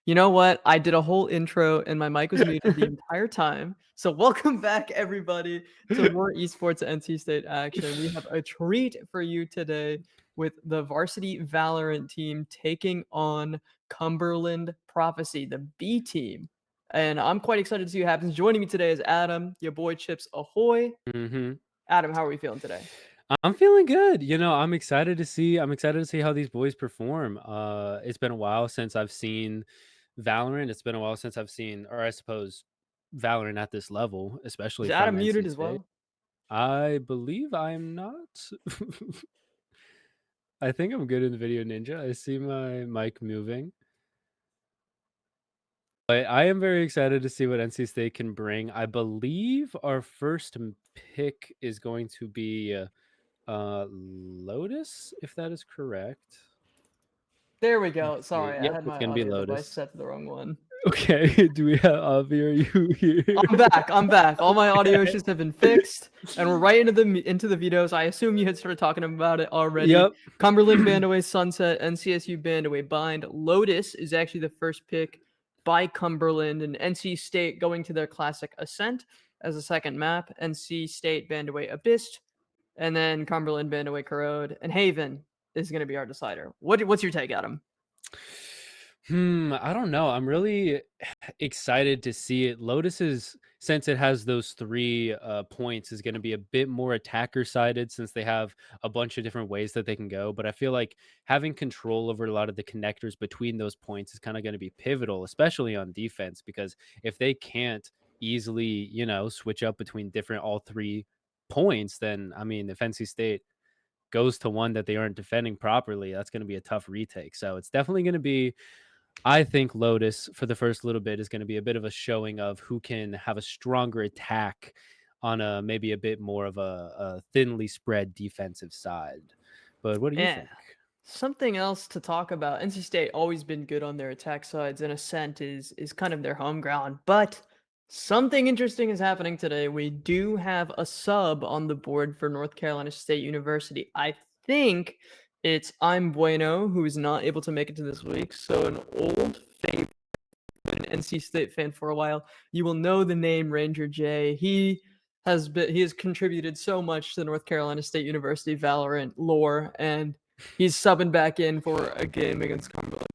You know what? I did a whole intro and my mic was muted the entire time. So welcome back everybody to more esports NC State action. We have a treat for you today with the Varsity Valorant team taking on Cumberland Prophecy, the B team. And I'm quite excited to see what happens. Joining me today is Adam, your boy Chips Ahoy. Mhm. Adam, how are we feeling today? I'm feeling good. I'm excited to see how these boys perform. It's been a while since I've seen Valorant. It's been a while since I've seen, or I suppose, Valorant at this level, Is especially from Adam NC muted as State. well? I believe I'm not. I think I'm good in the video ninja. I see my mic moving. But I am very excited to see what NC State can bring. I believe our first pick is going to be Lotus, if that is correct. There we go. Let's see. Sorry, I Yep, had it's my gonna be audio device Lotus. set to the wrong one. Okay, do we have Avi? Are you here? I'm back. I'm back. All my audio issues have been fixed, and we're right into the vetoes. I assume you had started talking about it already. Yep. Cumberland banned away Sunset, NCSU banned away Bind. Lotus is actually the first pick by Cumberland, and NC State going to their classic Ascent as a second map. NC State banned away Abyss, and then Cumberland banned away Corrode, and Haven is going to be our decider. What's your take, Adam? I don't know. I'm really excited to see it. Lotus is since it has those 3 points is going to be a bit more attacker sided since they have a bunch of different ways that they can go. But I feel like having control over a lot of the connectors between those points is kind of going to be pivotal, especially on defense, because if they can't easily, switch up between different all 3 points, then I mean, if NC State goes to one that they aren't defending properly, that's going to be a tough retake. So it's definitely going to be, I think Lotus for the first little bit is going to be a bit of a showing of who can have a stronger attack on a maybe a bit more of a thinly spread defensive side. But what do you Yeah. think? Something else to talk about. NC State always been good on their attack sides, and Ascent is kind of their home ground. But something interesting is happening today. We do have a sub on the board for North Carolina State University. I think it's I'm Bueno, who is not able to make it to this week. So an old favorite, an NC State fan for a while. You will know the name Ranger J. He has contributed so much to North Carolina State University Valorant lore, and he's subbing back in for a game against Cumberland.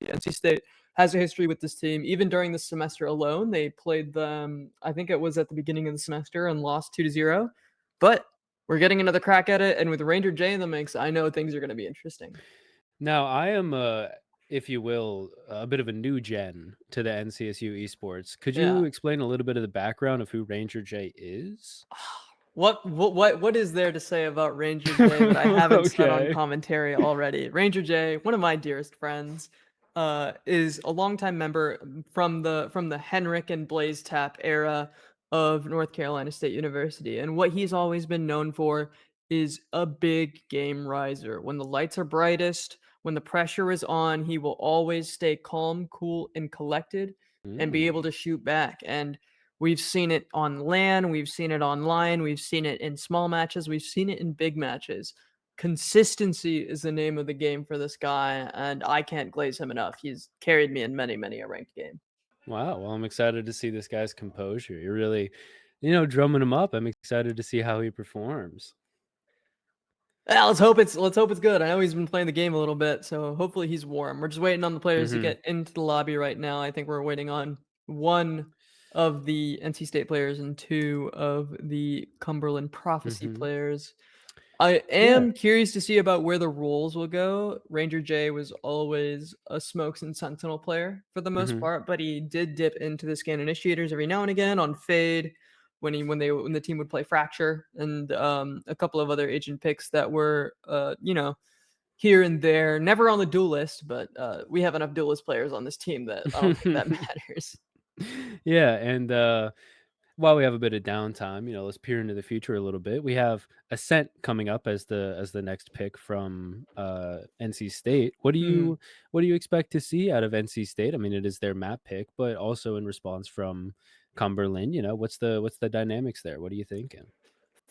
NC State has a history with this team. Even during the semester alone, they played them, I think it was at the beginning of the semester, and lost 2-0. But we're getting another crack at it, and with Ranger J in the mix, I know things are going to be interesting. Now, I am if you will, a bit of a new gen to the NCSU esports. Could you Yeah. explain a little bit of the background of who Ranger J is? What is there to say about Ranger J that I haven't said on Okay. commentary already? Ranger J, one of my dearest friends, is a longtime member from the Henrik and Blaze Tap era of North Carolina State University, and what he's always been known for is a big game riser. When the lights are brightest, when the pressure is on, he will always stay calm, cool, and collected, and be able Mm. to shoot back. And we've seen it on LAN, we've seen it online, we've seen it in small matches, we've seen it in big matches. Consistency is the name of the game for this guy, and I can't glaze him enough. He's carried me in many, many a ranked game. Wow. Well, I'm excited to see this guy's composure. You're really, drumming him up. I'm excited to see how he performs. Yeah, let's hope it's good. I know he's been playing the game a little bit, so hopefully he's warm. We're just waiting on the players to Hmm. get into the lobby right now. I think we're waiting on one of the NC State players and two of the Cumberland Prophecy Hmm. players. I Yeah. am curious to see about where the roles will go. Ranger J was always a smokes and sentinel player for the most Hmm. part, but he did dip into the scan initiators every now and again on fade when the team would play fracture, and a couple of other agent picks that were here and there, never on the duel list, but we have enough duelist players on this team that I don't think that matters. Yeah. And while we have a bit of downtime, let's peer into the future a little bit. We have Ascent coming up as the next pick from NC State. Hmm. What do you expect to see out of NC State? I mean, it is their map pick, but also in response from Cumberland. What's the dynamics there? What are you thinking?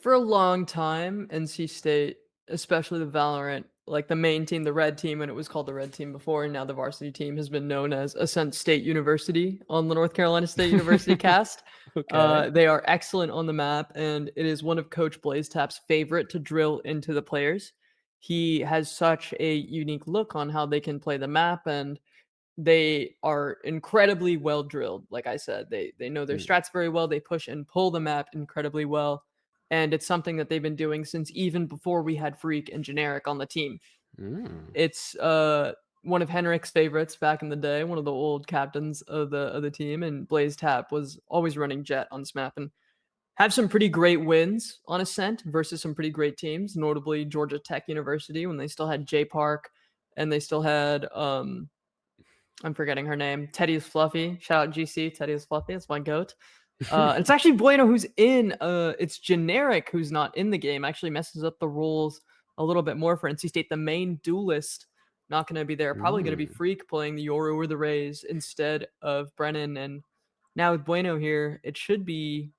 For a long time, NC State, especially the Valorant, like the main team, the red team, when it was called the red team before, and now the varsity team has been known as Ascent State University on the North Carolina State University cast. Okay. They are excellent on the map, and it is one of Coach Blaze Tap's favorite to drill into the players. He has such a unique look on how they can play the map, and they are incredibly well drilled. Like I said, they know their Mm, strats very well. They push and pull the map incredibly well, and it's something that they've been doing since even before we had Freak and Generic on the team. mm. It's one of Henrik's favorites back in the day, one of the old captains of the team, and Blaze Tap was always running Jet on this map and have some pretty great wins on Ascent versus some pretty great teams, notably Georgia Tech University when they still had J Park and they still had I'm forgetting her name. Teddy is Fluffy. Shout out GC. Teddy is Fluffy. It's my goat. And it's actually Bueno who's in. It's Generic who's not in the game. Actually messes up the rules a little bit more for NC State. The main duelist not going to be there. Probably going to be Mm. Freak playing the Yoru or the Rays instead of Brennan. And now with Bueno here, it should be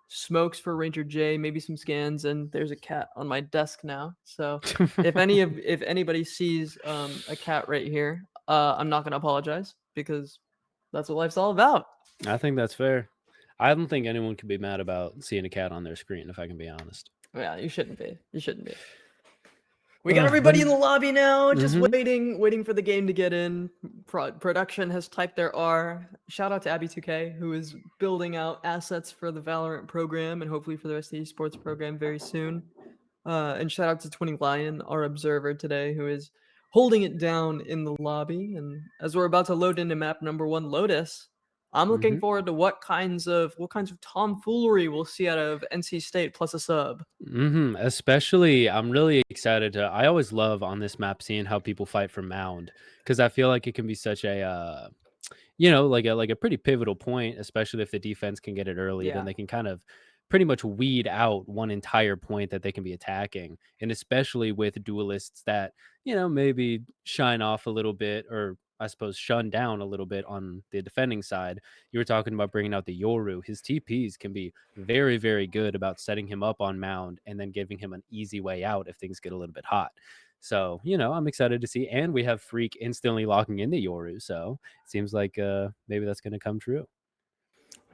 smokes for Ranger J, maybe some scans, and there's a cat on my desk now. So if anybody sees a cat right here, I'm not gonna apologize because that's what life's all about. I think that's fair. I don't think anyone could be mad about seeing a cat on their screen, if I can be honest. Yeah, you shouldn't be. You shouldn't be. We got But everybody in the lobby now, just mhm. waiting for the game to get in. production has typed their R. Shout out to Abby2K, who is building out assets for the Valorant program and hopefully for the rest of the esports program very soon. And shout out to 20 Lion, our observer today, who is holding it down in the lobby. And as we're about to load into map number 1, Lotus, I'm looking Mhm. forward to what kinds of tomfoolery we'll see out of NC State plus a sub. Especially, I'm really excited to. I always love on this map seeing how people fight for mound because I feel like it can be such a like a pretty pivotal point, especially if the defense can get it early, then Yeah. they can kind of pretty much weed out one entire point that they can be attacking. And especially with duelists that, maybe shine off a little bit or I suppose shun down a little bit on the defending side. You were talking about bringing out the Yoru. His TPs can be very, very good about setting him up on mound and then giving him an easy way out if things get a little bit hot. So, I'm excited to see. And we have Freak instantly locking into Yoru. So, seems like maybe that's going to come true.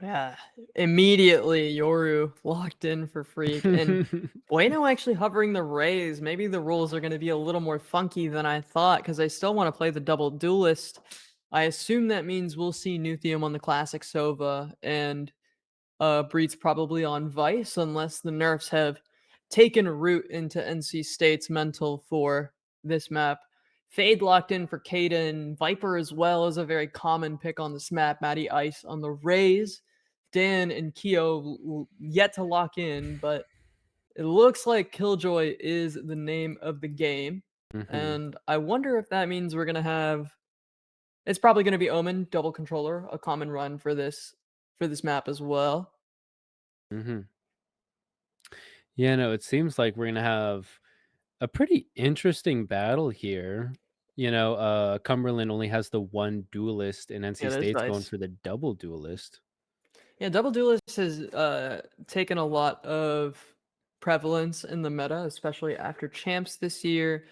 Yeah, immediately Yoru locked in for Freak, and Bueno actually hovering the Rays. Maybe the rules are going to be a little more funky than I thought because I still want to play the double duelist. I assume that means we'll see Nuthium on the classic Sova and Breed's probably on Vice unless the nerfs have taken root into NC State's mental for this map. Fade locked in for Kaden. Viper as well is a very common pick on this map. Matty Ice on the Rays. Dan and Keo yet to lock in, but it looks like Killjoy is the name of the game. hmm And I wonder if that means we're gonna have it's probably gonna be Omen, double controller, a common run for this map as well. hmm Yeah, no, it seems like we're going to have a pretty interesting battle here. Cumberland only has the one duelist, and NC Yeah, there's State's going Vice. for the double duelist. Yeah, Double Duelist has taken a lot of prevalence in the meta, especially after champs this year.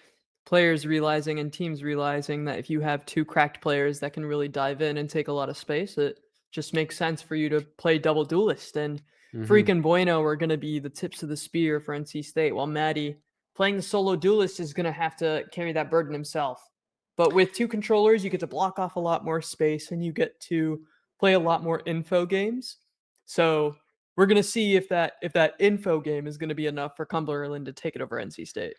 Players realizing and teams realizing that if you have two cracked players that can really dive in and take a lot of space, it just makes sense for you to play Double Duelist. And hmm Freak and Bueno are going to be the tips of the spear for NC State, while Maddie playing the solo duelist is going to have to carry that burden himself. But with two controllers, you get to block off a lot more space and you get to play a lot more info games. So we're gonna see if that info game is gonna be enough for Cumberland to take it over NC State.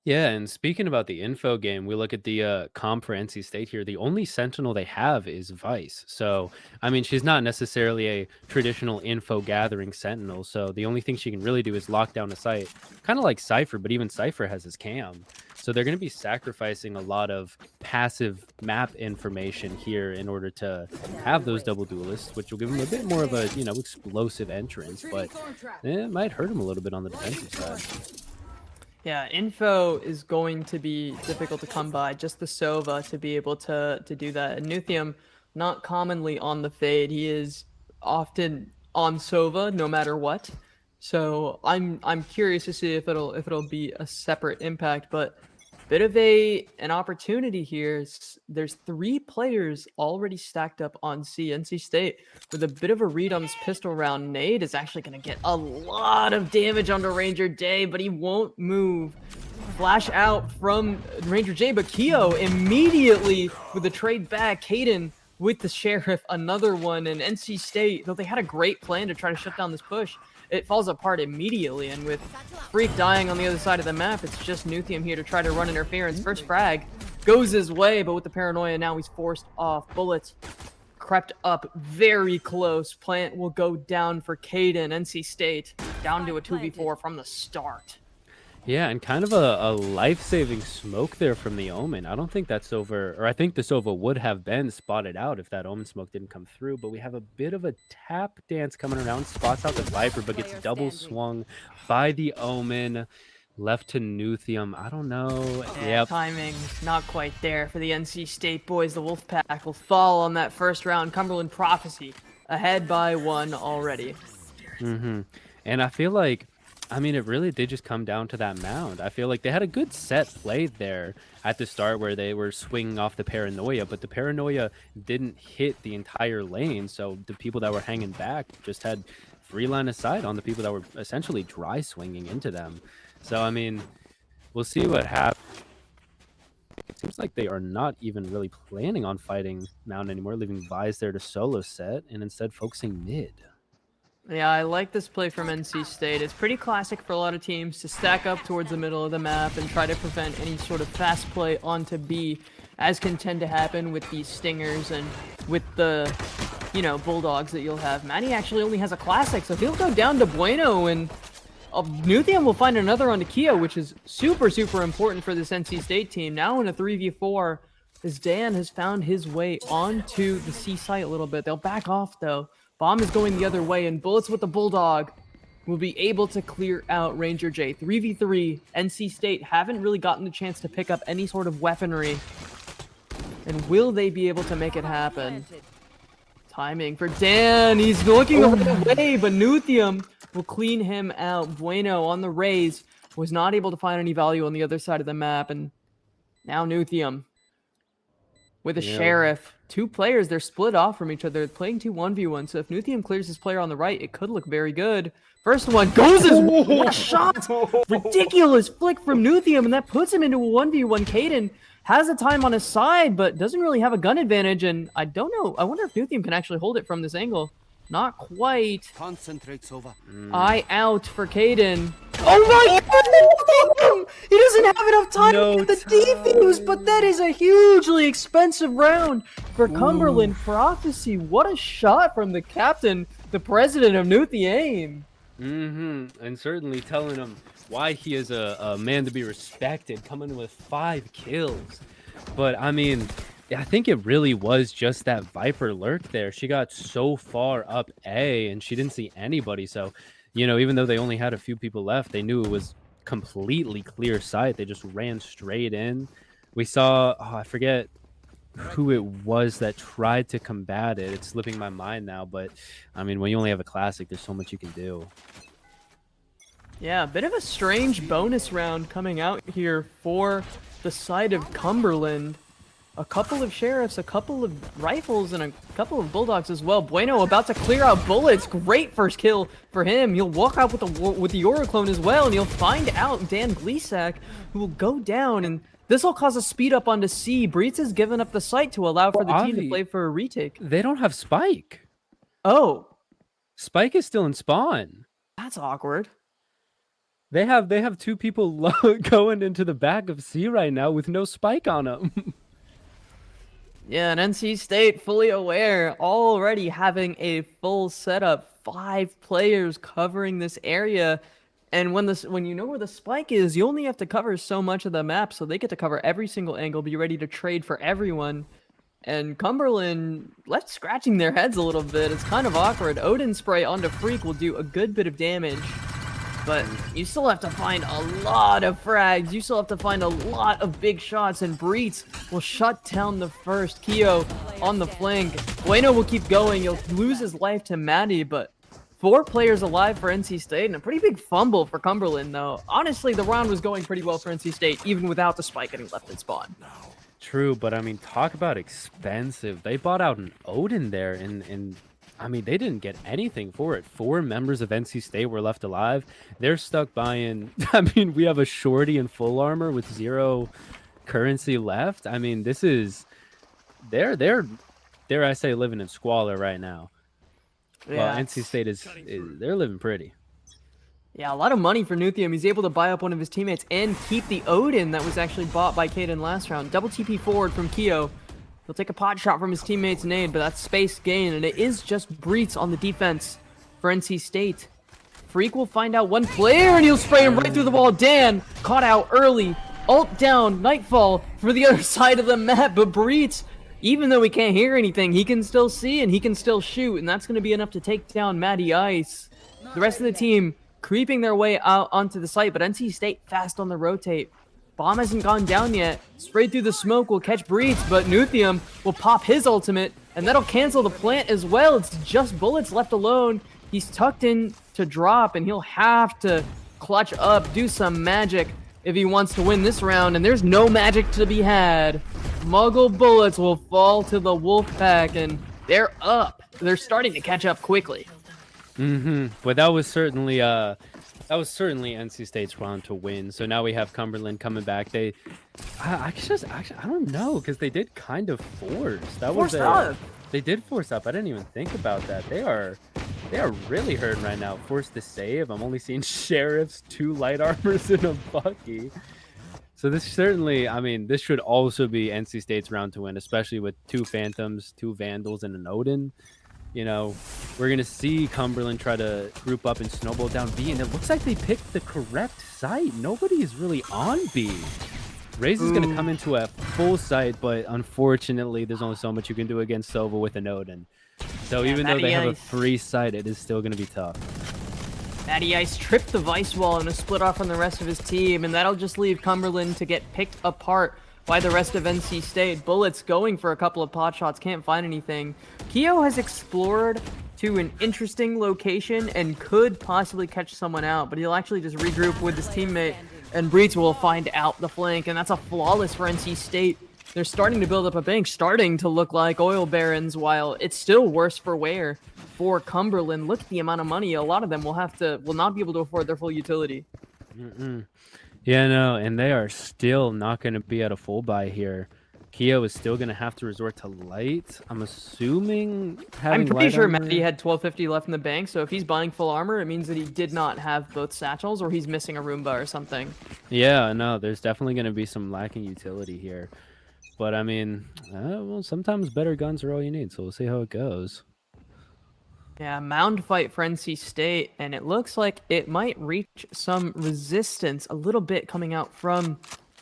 Yeah, and speaking about the info game, we look at the comp for NC State here. The only Sentinel they have is Vice. So, I mean, she's not necessarily a traditional info gathering Sentinel. So, the only thing she can really do is lock down a site, kind of like Cypher, but even Cypher has his cam. So, they're going to be sacrificing a lot of passive map information here in order to have those double duelists, which will give them a bit more of a, explosive entrance, but it might hurt them a little bit on the defensive side. Yeah, info is going to be difficult to come by. Just the Sova to be able to do that. And Nuthium, not commonly on the fade. He is often on Sova, no matter what. So I'm curious to see if it'll be a separate impact, but bit of an opportunity here. There's three players already stacked up on C. NC State with a bit of a read on this pistol round. Nade is actually going to get a lot of damage onto Ranger Day, but he won't move. Flash out from Ranger J, but Keo immediately with the trade back. Caden with the Sheriff, another one, and NC State, though they had a great plan to try to shut down this push, it falls apart immediately, and with Freak dying on the other side of the map, it's just Nuthium here to try to run interference. First frag goes his way, but with the paranoia, now he's forced off. Bullets crept up very close. Plant will go down for Caden. NC State down to a 2v4 from the start. Yeah, and kind of a life-saving smoke there from the Omen. I don't think that Sova, or I think the Sova would have been spotted out if that Omen smoke didn't come through, but we have a bit of a tap dance coming around, spots out the Viper, but gets double swung by the Omen, left to Nuthium. I don't know. Yeah, Yep. timing not quite there for the NC State boys. The Wolfpack will fall on that first round. Cumberland Prophecy ahead by one already. hmm And I feel like, I mean, it really did just come down to that mound. I feel like they had a good set played there at the start where they were swinging off the paranoia, but the paranoia didn't hit the entire lane. So the people that were hanging back just had free line of sight on the people that were essentially dry swinging into them. So, I mean, we'll see what happens. It seems like they are not even really planning on fighting Mountain anymore, leaving Vise there to solo set and instead focusing mid. Yeah, I like this play from NC State. It's pretty classic for a lot of teams to stack up towards the middle of the map and try to prevent any sort of fast play onto B, as can tend to happen with these stingers and with the, you know, bulldogs that you'll have. Matty actually only has a classic, so he'll go down to Bueno, and Nuthium will find another onto Keo, which is super, super important for this NC State team. Now in a 3v4, as Dan has found his way onto the C site a little bit. They'll back off, though. Bomb is going the other way, and Bullets with the Bulldog will be able to clear out Ranger J. 3v3, NC State haven't really gotten the chance to pick up any sort of weaponry. And will they be able to make it happen? Timing for Dan. He's looking away, but Nuthium will clean him out. Bueno on the raise was not able to find any value on the other side of the map, and now Nuthium with a Sheriff. Two players, they're split off from each other. They're playing 2 1v1, so if Nuthium clears his player on the right, it could look very good. First one goes as what a shot! Ridiculous flick from Nuthium, and that puts him into a 1v1. Caden has the time on his side, but doesn't really have a gun advantage, and I don't know. I wonder if Nuthium can actually hold it from this angle. Not quite. Concentrates over. Eye out for Caden. Oh my god! He doesn't have enough time to get the defuse, but that is a hugely expensive round for Cumberland. Prophecy. What a shot from the captain, the president of Nuthium. And certainly telling him why he is a man to be respected, coming with 5 kills. But I mean, I think it really was just that Viper lurk there. She got so far up A and she didn't see anybody. So, you know, even though they only had a few people left, they knew it was completely clear sight. They just ran straight in. We saw, I forget who it was that tried to combat it. It's slipping my mind now, but I mean, when you only have a classic, there's so much you can do. Yeah, a bit of a strange bonus round coming out here for the side of Cumberland. A couple of Sheriffs, a couple of Rifles, and a couple of Bulldogs as well. Bueno about to clear out Bullets. Great first kill for him. He'll walk out with the Euroclone as well, and he'll find out Dan Gleesack, who will go down, and this will cause a speed up onto C. Breeze has given up the site to allow for the team to play for a retake. They don't have Spike. Oh. Spike is still in spawn. That's awkward. They have 2 people going into the back of C right now with no Spike on them. Yeah, and NC State fully aware, already having a full setup, 5 players covering this area. And when you know where the spike is, you only have to cover so much of the map, so they get to cover every single angle, be ready to trade for everyone. And Cumberland left scratching their heads a little bit. It's kind of awkward. Odin Spray onto Freak will do a good bit of damage, but you still have to find a lot of frags. You still have to find a lot of big shots, and Breeze will shut down the first. Keo on the flank. Bueno will keep going. He'll lose his life to Maddie, but 4 players alive for NC State, and a pretty big fumble for Cumberland, though. Honestly, the round was going pretty well for NC State, even without the spike getting left in spawn. True, but I mean, talk about expensive. They bought out an Odin there, and I mean, they didn't get anything for it. 4 members of NC State were left alive. They're stuck buying. I mean, we have a shorty in full armor with 0 currency left. I mean, this is they're dare I say living in squalor right now. Yeah, well, NC State is they're living pretty. Yeah, a lot of money for Nuthium. He's able to buy up one of his teammates and keep the Odin that was actually bought by Caden last round. Double TP forward from Keo. He'll take a pot shot from his teammate's nade, but that's space gain, and it is just Breeze on the defense for NC State. Freak will find out one player, and he'll spray him right through the wall. Dan caught out early. Ult down, Nightfall for the other side of the map, but Breeze, even though he can't hear anything, he can still see and he can still shoot, and that's going to be enough to take down Matty Ice. The rest of the team creeping their way out onto the site, but NC State fast on the rotate. Bomb hasn't gone down yet. Sprayed through the smoke will catch Breeze, but Nuthium will pop his ultimate, and that'll cancel the plant as well. It's just Bullets left alone. He's tucked in to drop, and he'll have to clutch up, do some magic if he wants to win this round, and there's no magic to be had. Muggle Bullets will fall to the Wolfpack, and they're up. They're starting to catch up quickly. But that was certainly That was certainly NC State's round to win. So now we have Cumberland coming back. I just actually, I don't know, because they did kind of force. That was Forced up. they did force up. I didn't even think about that. They are really hurting right now. Forced to save. I'm only seeing sheriffs, 2 light armors, and a Bucky. So this certainly, I mean, this should also be NC State's round to win, especially with 2 Phantoms, 2 Vandals, and an Odin. You know, we're going to see Cumberland try to group up and snowball down B, and it looks like they picked the correct site. Nobody is really on B. Raze is going to come into a full site, but unfortunately, there's only so much you can do against Sova with an Odin. So Yeah, even though Matty they have a Ice. free site, it is still going to be tough. Matty Ice tripped the Vice Wall and is split off from the rest of his team, and that'll just leave Cumberland to get picked apart by the rest of NC State. Bullets going for a couple of pot shots, can't find anything. Keo has explored to an interesting location and could possibly catch someone out, but he'll actually just regroup with his teammate, and Breach will find out the flank, and that's a flawless for NC State. They're starting to build up a bank, starting to look like oil barons, while it's still worse for wear for Cumberland. Look at the amount of money. A lot of them will not be able to afford their full utility. Yeah, no, and they are still not going to be at a full buy here. Keo is still going to have to resort to light. I'm assuming I'm having pretty light sure armor- Matty had 1250 left in the bank, so if he's buying full armor, it means that he did not have both satchels, or he's missing a Roomba or something. Yeah, no, there's definitely going to be some lacking utility here. But I mean, well, sometimes better guns are all you need, so we'll see how it goes. Yeah, mound fight for NC State, and it looks like it might reach some resistance a little bit coming out from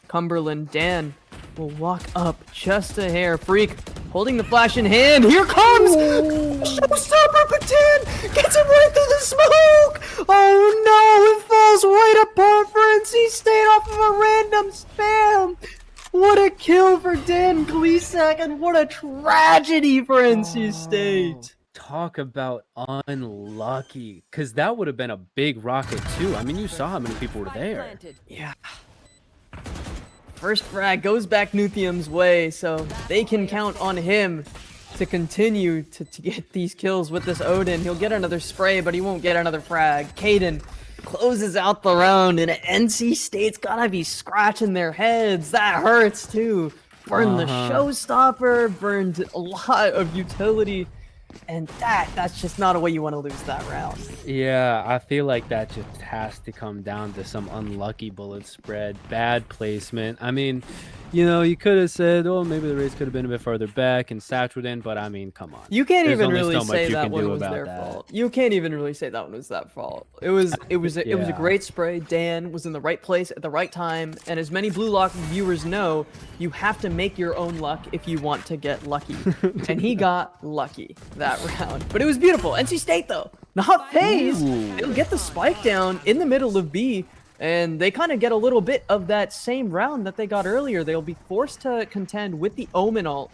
Cumberland. Dan will walk up just a hair. Freak holding the flash in hand. Here comes Showstopper, but Dan gets it right through the smoke. Oh no, it falls right apart for NC State off of a random spam. What a kill for Dan Gleesack, and what a tragedy for NC State. Talk about unlucky, because that would have been a big rocket too. I mean, you saw how many people were there. Yeah. First frag goes back Nuthium's way, so they can count on him to continue to get these kills with this Odin. He'll get another spray, but he won't get another frag. Caden closes out the round, and NC State's gotta be scratching their heads. That hurts too. Burned the showstopper, burned a lot of utility. And that's just not a way you want to lose that round. Yeah, I feel like that just has to come down to some unlucky bullet spread, bad placement. I mean, you know, you could have said, oh, maybe the race could have been a bit farther back and Satch would in, but I mean, come on. You can't There's even only really so much say you that can one do was about their that. fault. You can't even really say that one was that fault. It was a Yeah. great spray. Dan was in the right place at the right time, and as many Blue Lock viewers know, you have to make your own luck if you want to get lucky. And he got lucky that round. But it was beautiful. NC State though, not phased. They'll get the spike down in the middle of B. And they kind of get a little bit of that same round that they got earlier. They'll be forced to contend with the Omen ult.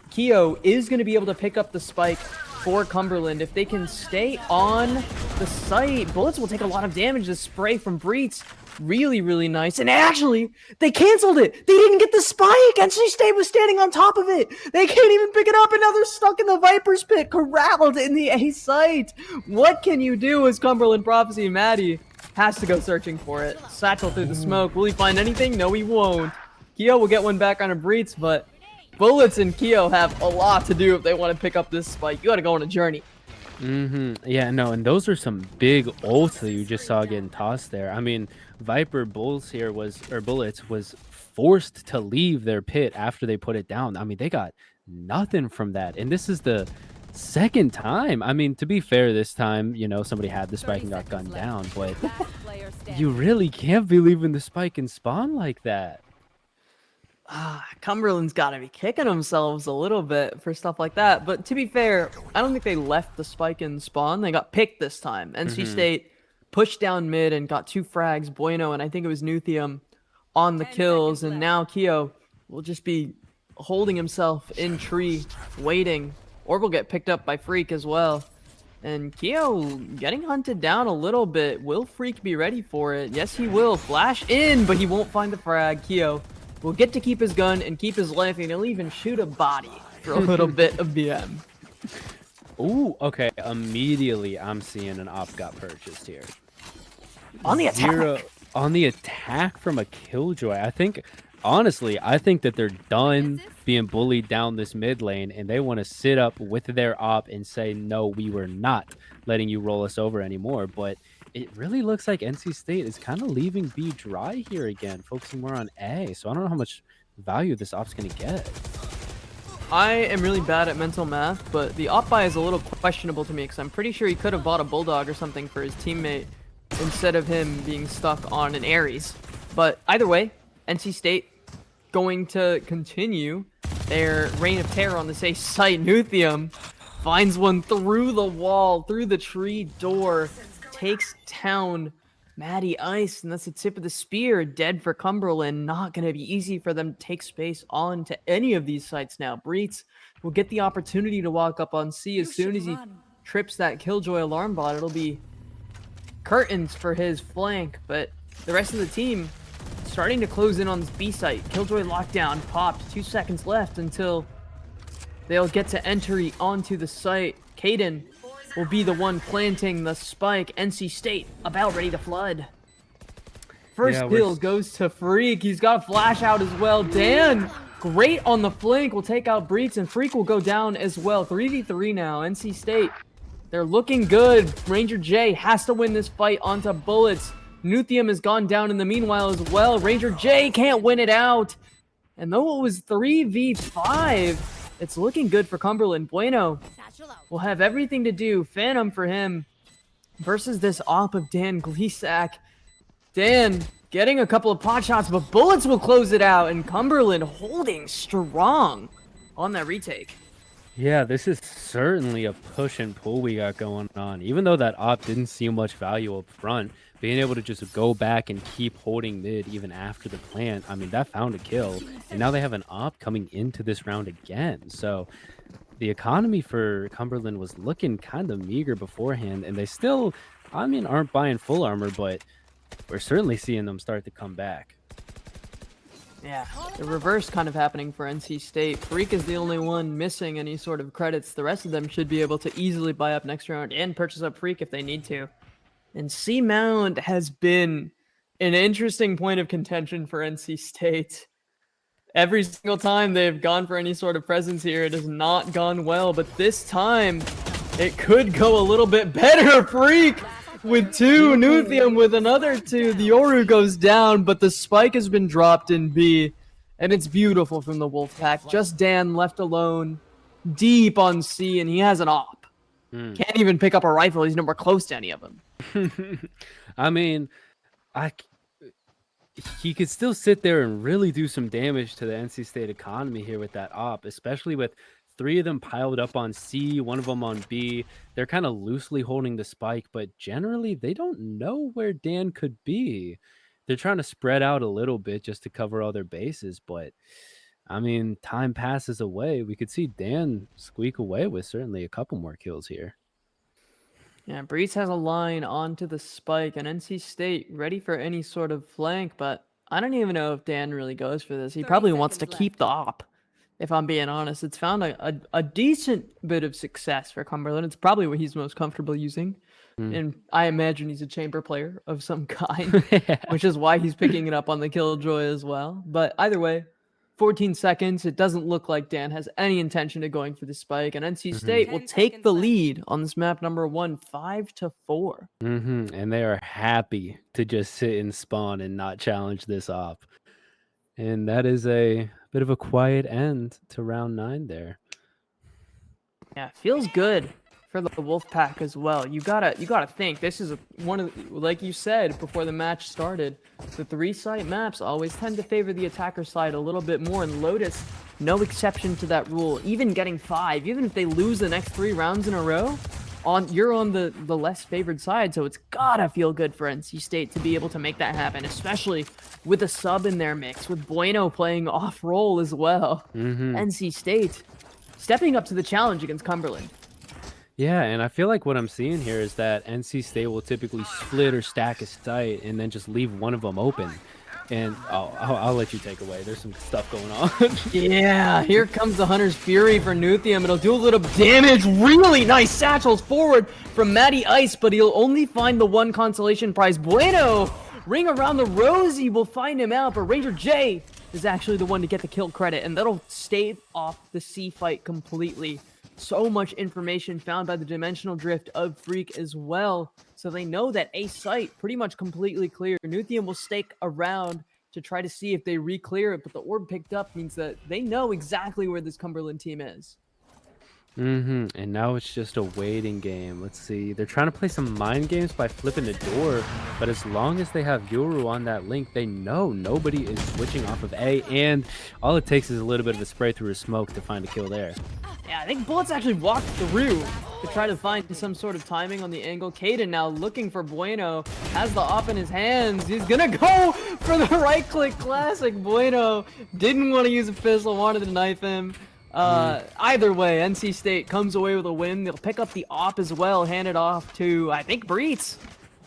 Keo is going to be able to pick up the spike for Cumberland. If they can stay on the site, bullets will take a lot of damage. The spray from Breach, really, really nice. And actually, they canceled it. They didn't get the spike. NC State was standing on top of it. They can't even pick it up, and now they're stuck in the Viper's pit, corralled in the A site. What can you do as Cumberland Prophecy? Maddie has to go searching for it. Satchel through the smoke. Will he find anything? No, he won't. Keo will get one back on a Breach, but Bullets and Keo have a lot to do if they want to pick up this spike. You got to go on a journey. Yeah, no, and those are some big ults that you just saw getting tossed there. I mean, Viper Bullets was forced to leave their pit after they put it down. I mean, they got nothing from that. And this is the second time. I mean, to be fair, this time, you know, somebody had the spike and got gunned down, but you really can't be leaving the spike and spawn like that. Cumberland's got to be kicking themselves a little bit for stuff like that. But to be fair, I don't think they left the spike in spawn. They got picked this time. NC State pushed down mid and got 2 frags. Bueno and I think it was Nuthium on the kills. And now Keo will just be holding himself in tree, waiting. Or will get picked up by Freak as well. And Keo getting hunted down a little bit. Will Freak be ready for it? Yes, he will. Flash in, but he won't find the frag. Keo will get to keep his gun and keep his life, and he'll even shoot a body for a little bit of BM. Ooh, okay. Immediately, I'm seeing an op got purchased here. On the attack. 0 on the attack from a Killjoy. Honestly, I think that they're done being bullied down this mid lane and they want to sit up with their op and say, no, we were not letting you roll us over anymore. But it really looks like NC State is kind of leaving B dry here again, focusing more on A. So I don't know how much value this op's going to get. I am really bad at mental math, but the op buy is a little questionable to me because I'm pretty sure he could have bought a Bulldog or something for his teammate instead of him being stuck on an Ares. But either way, NC State going to continue their reign of terror on this A site. Nuthium finds one through the wall, through the tree door, takes down Matty Ice, and that's the tip of the spear. Dead for Cumberland. Not going to be easy for them to take space onto any of these sites now. Breitz will get the opportunity to walk up on C as soon as he trips that Killjoy alarm bot. It'll be curtains for his flank, but the rest of the team starting to close in on this B site. Killjoy lockdown popped. 2 seconds left until they'll get to entry onto the site. Caden will be the one planting the spike. NC State about ready to flood. First kill goes to Freak. He's got a flash out as well. Dan, great on the flank, will take out Breitz, and Freak will go down as well. 3v3 now. NC State, they're looking good. Ranger J has to win this fight onto bullets. Nuthium has gone down in the meanwhile as well. Ranger J can't win it out. And though it was 3v5, it's looking good for Cumberland. Bueno will have everything to do. Phantom for him versus this op of Dan Gleesack. Dan getting a couple of pot shots, but bullets will close it out. And Cumberland holding strong on that retake. Yeah, this is certainly a push and pull we got going on. Even though that op didn't see much value up front, being able to just go back and keep holding mid even after the plant, I mean, that found a kill. And now they have an op coming into this round again. So the economy for Cumberland was looking kind of meager beforehand. And they still, I mean, aren't buying full armor, but we're certainly seeing them start to come back. Yeah, the reverse kind of happening for NC State. Freak is the only one missing any sort of credits. The rest of them should be able to easily buy up next round and purchase up Freak if they need to. And C-Mount has been an interesting point of contention for NC State. Every single time they've gone for any sort of presence here, it has not gone well. But this time, it could go a little bit better. Freak with 2, Nuthium with another 2. The Yoru goes down, but the spike has been dropped in B. And it's beautiful from the Wolfpack. Just Dan left alone, deep on C, and he has an op. Can't even pick up a rifle. He's nowhere close to any of them. I mean, he could still sit there and really do some damage to the NC State economy here with that op, especially with 3 of them piled up on C, 1 of them on B. They're kind of loosely holding the spike, but generally they don't know where Dan could be. They're trying to spread out a little bit just to cover all their bases, but I mean, time passes away. We could see Dan squeak away with certainly a couple more kills here. Yeah, Breitz has a line onto the spike, and NC State ready for any sort of flank, but I don't even know if Dan really goes for this. He probably wants to keep the op, if I'm being honest. It's found a decent bit of success for Cumberland. It's probably what he's most comfortable using. And I imagine he's a chamber player of some kind, which is why he's picking it up on the Killjoy as well. But either way, 14 seconds. It doesn't look like Dan has any intention of going for the spike, and NC State will take the lead on this map number 1, 5-4. And they are happy to just sit and spawn and not challenge this op. And that is a bit of a quiet end to round 9 there. Yeah, feels good for the Wolfpack as well. You gotta think this is one of like you said before the match started. The 3-site maps always tend to favor the attacker side a little bit more, and Lotus, no exception to that rule. Even getting 5, even if they lose the next 3 rounds in a row, you're on the less favored side. So it's gotta feel good for NC State to be able to make that happen, especially with a sub in their mix, with Bueno playing off role as well. NC State stepping up to the challenge against Cumberland. Yeah, and I feel like what I'm seeing here is that NC State will typically split or stack a site and then just leave one of them open. And I'll let you take away. There's some stuff going on. Yeah, here comes the Hunter's Fury for Nuthium. It'll do a little damage. Really nice satchels forward from Matty Ice, but he'll only find the one consolation prize. Bueno, ring around the rosy will find him out, but Ranger J is actually the one to get the kill credit, and that'll stave off the C fight completely. So much information found by the dimensional drift of Freak as well. So they know that A site pretty much completely clear. Nuthium will stake around to try to see if they re-clear it, but the orb picked up means that they know exactly where this Cumberland team is. And now it's just a waiting game. Let's see. They're trying to play some mind games by flipping the door, but as long as they have Yoru on that link, they know nobody is switching off of A, and all it takes is a little bit of a spray through a smoke to find a kill there. Yeah, I think Bullets actually walked through to try to find some sort of timing on the angle. Caden now looking for Bueno, has the op in his hands. He's gonna go for the right-click classic. Bueno didn't want to use a pistol, wanted to knife him. Either way, NC State comes away with a win. They'll pick up the op as well, hand it off to, I think, Breitz.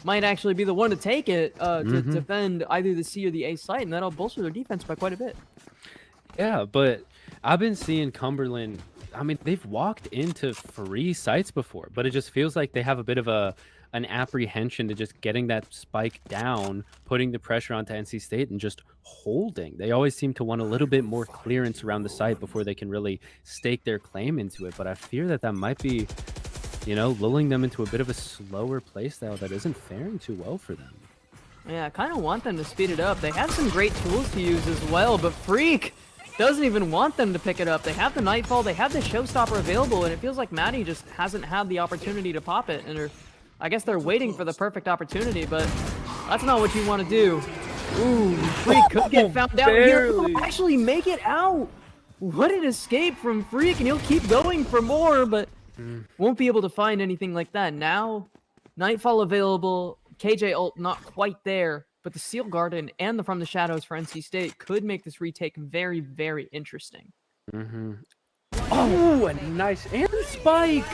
Might actually be the one to take it to defend either the C or the A site, and that'll bolster their defense by quite a bit. Yeah, but I've been seeing Cumberland. I mean, they've walked into free sites before, but it just feels like they have a bit of an apprehension to just getting that spike down, putting the pressure onto NC State, and just holding. They always seem to want a little bit more clearance around the site before they can really stake their claim into it. But I fear that that might be, lulling them into a bit of a slower playstyle that isn't faring too well for them. Yeah, I kind of want them to speed it up. They have some great tools to use as well, but Freak doesn't even want them to pick it up. They have the Nightfall, they have the Showstopper available, and it feels like Maddie just hasn't had the opportunity to pop it. And I guess they're waiting for the perfect opportunity, but that's not what you want to do. Ooh, Freak could get found out here. He'll actually make it out. What an escape from Freak, and he'll keep going for more, but won't be able to find anything like that. Now, Nightfall available, KJ ult not quite there, but the Seal Garden and the From the Shadows for NC State could make this retake very, very interesting. Oh, a nice and spike.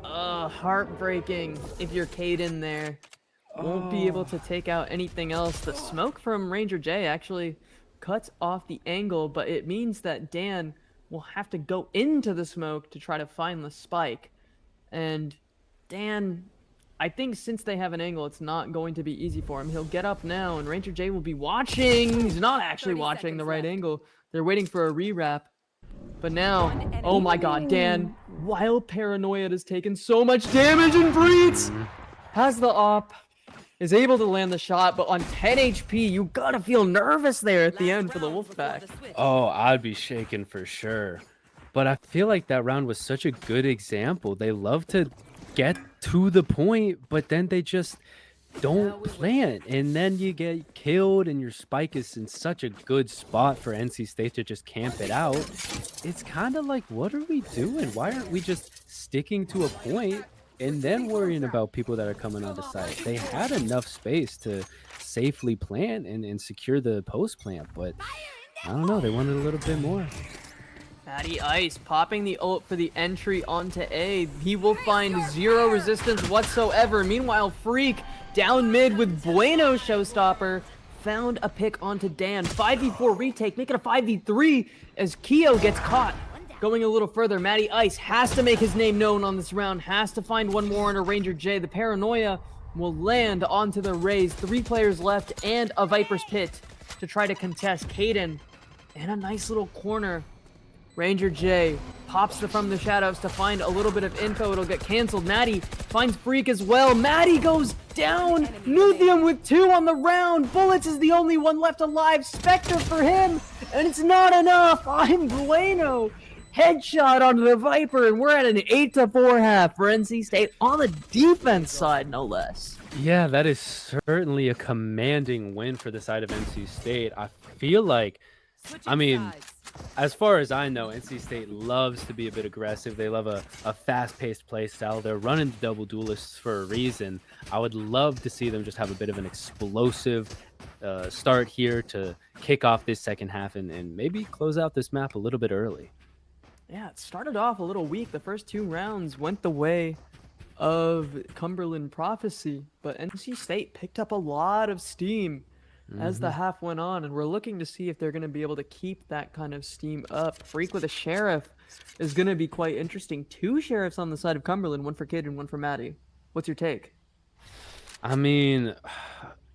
Heartbreaking if you're Caden there. Won't be able to take out anything else. The smoke from Ranger J actually cuts off the angle, but it means that Dan will have to go into the smoke to try to find the spike. And Dan, I think since they have an angle, it's not going to be easy for him. He'll get up now, and Ranger J will be watching. He's not actually watching the right angle. They're waiting for a re-wrap. But now, oh my god, Dan, Wild Paranoia has taken so much damage, and Breitz has the op, is able to land the shot, but on 10 HP, you gotta feel nervous there at the end for the Wolfpack. Oh, I'd be shaking for sure. But I feel like that round was such a good example. They love to get to the point, but then they just don't plant, and then you get killed, and your spike is in such a good spot for NC State to just camp it out. It's kind of like, what are we doing? Why aren't we just sticking to a point and then worrying about people that are coming on the site? They had enough space to safely plant and secure the post plant, but I don't know, they wanted a little bit more. Matty Ice popping the ult for the entry onto A. He will find zero resistance whatsoever. Meanwhile, Freak down mid with Bueno Showstopper found a pick onto Dan. 5v4 retake, make it a 5v3 as Keo gets caught. Going a little further, Matty Ice has to make his name known on this round, has to find one more on a Ranger J. The Paranoia will land onto the Rays. 3 players left and a Viper's Pit to try to contest Caden. And a nice little corner. Ranger J pops from the shadows to find a little bit of info. It'll get canceled. Maddie finds Freak as well. Maddie goes down. Nuthium with 2 on the round. Bullets is the only one left alive. Spectre for him. And it's not enough. I'm Bueno. Headshot onto the Viper. And we're at an 8-4 half for NC State on the defense side, no less. Yeah, that is certainly a commanding win for the side of NC State. I feel like, as far as I know, NC State loves to be a bit aggressive. They love a fast-paced play style. They're running double duelists for a reason. I would love to see them just have a bit of an explosive start here to kick off this second half and maybe close out this map a little bit early. Yeah, it started off a little weak. The first 2 rounds went the way of Cumberland Prophecy, but NC State picked up a lot of steam as the Mhm. half went on, and we're looking to see if they're going to be able to keep that kind of steam up. Freak with a sheriff is going to be quite interesting. Two sheriffs on the side of Cumberland, one for Kid and one for Maddie. What's your take? I mean,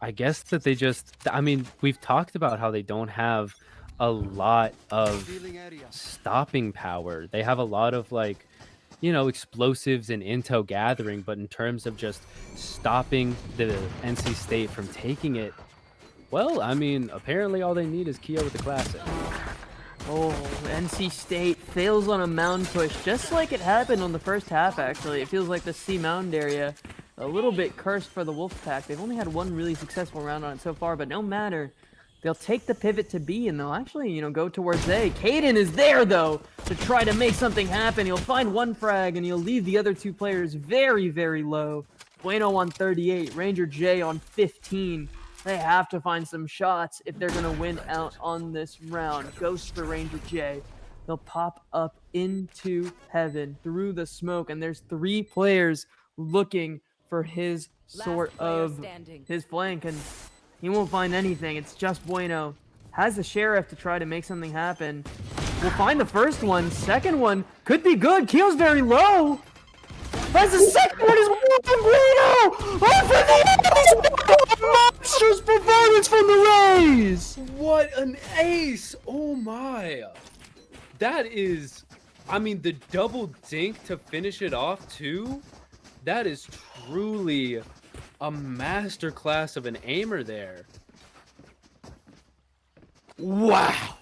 I guess that they just I mean, we've talked about how they don't have a lot of stopping power. They have a lot of like, explosives and intel gathering, but in terms of just stopping the NC State from taking it, well, I mean, apparently all they need is Keo with the classic. Oh, NC State fails on a mound push, just like it happened on the first half, actually. It feels like the C mound area, a little bit cursed for the Wolfpack. They've only had one really successful round on it so far, but no matter. They'll take the pivot to B, and they'll actually, go towards A. Caden is there, though, to try to make something happen. He'll find one frag, and he'll leave the other two players very, very low. Bueno on 38, Ranger J on 15. They have to find some shots if they're going to win out on this round. Ghost for Ranger J. They'll pop up into heaven through the smoke, and there's three players looking for his his flank, and he won't find anything. It's just Bueno. Has the sheriff to try to make something happen. We'll find the first one. Second one could be good. Keel's very low. As the second one is Bueno! Oh, for the monstrous performance from the Rays! What an ace! Oh my. That is, I mean, the double dink to finish it off too. That is truly a masterclass of an aimer there. Wow.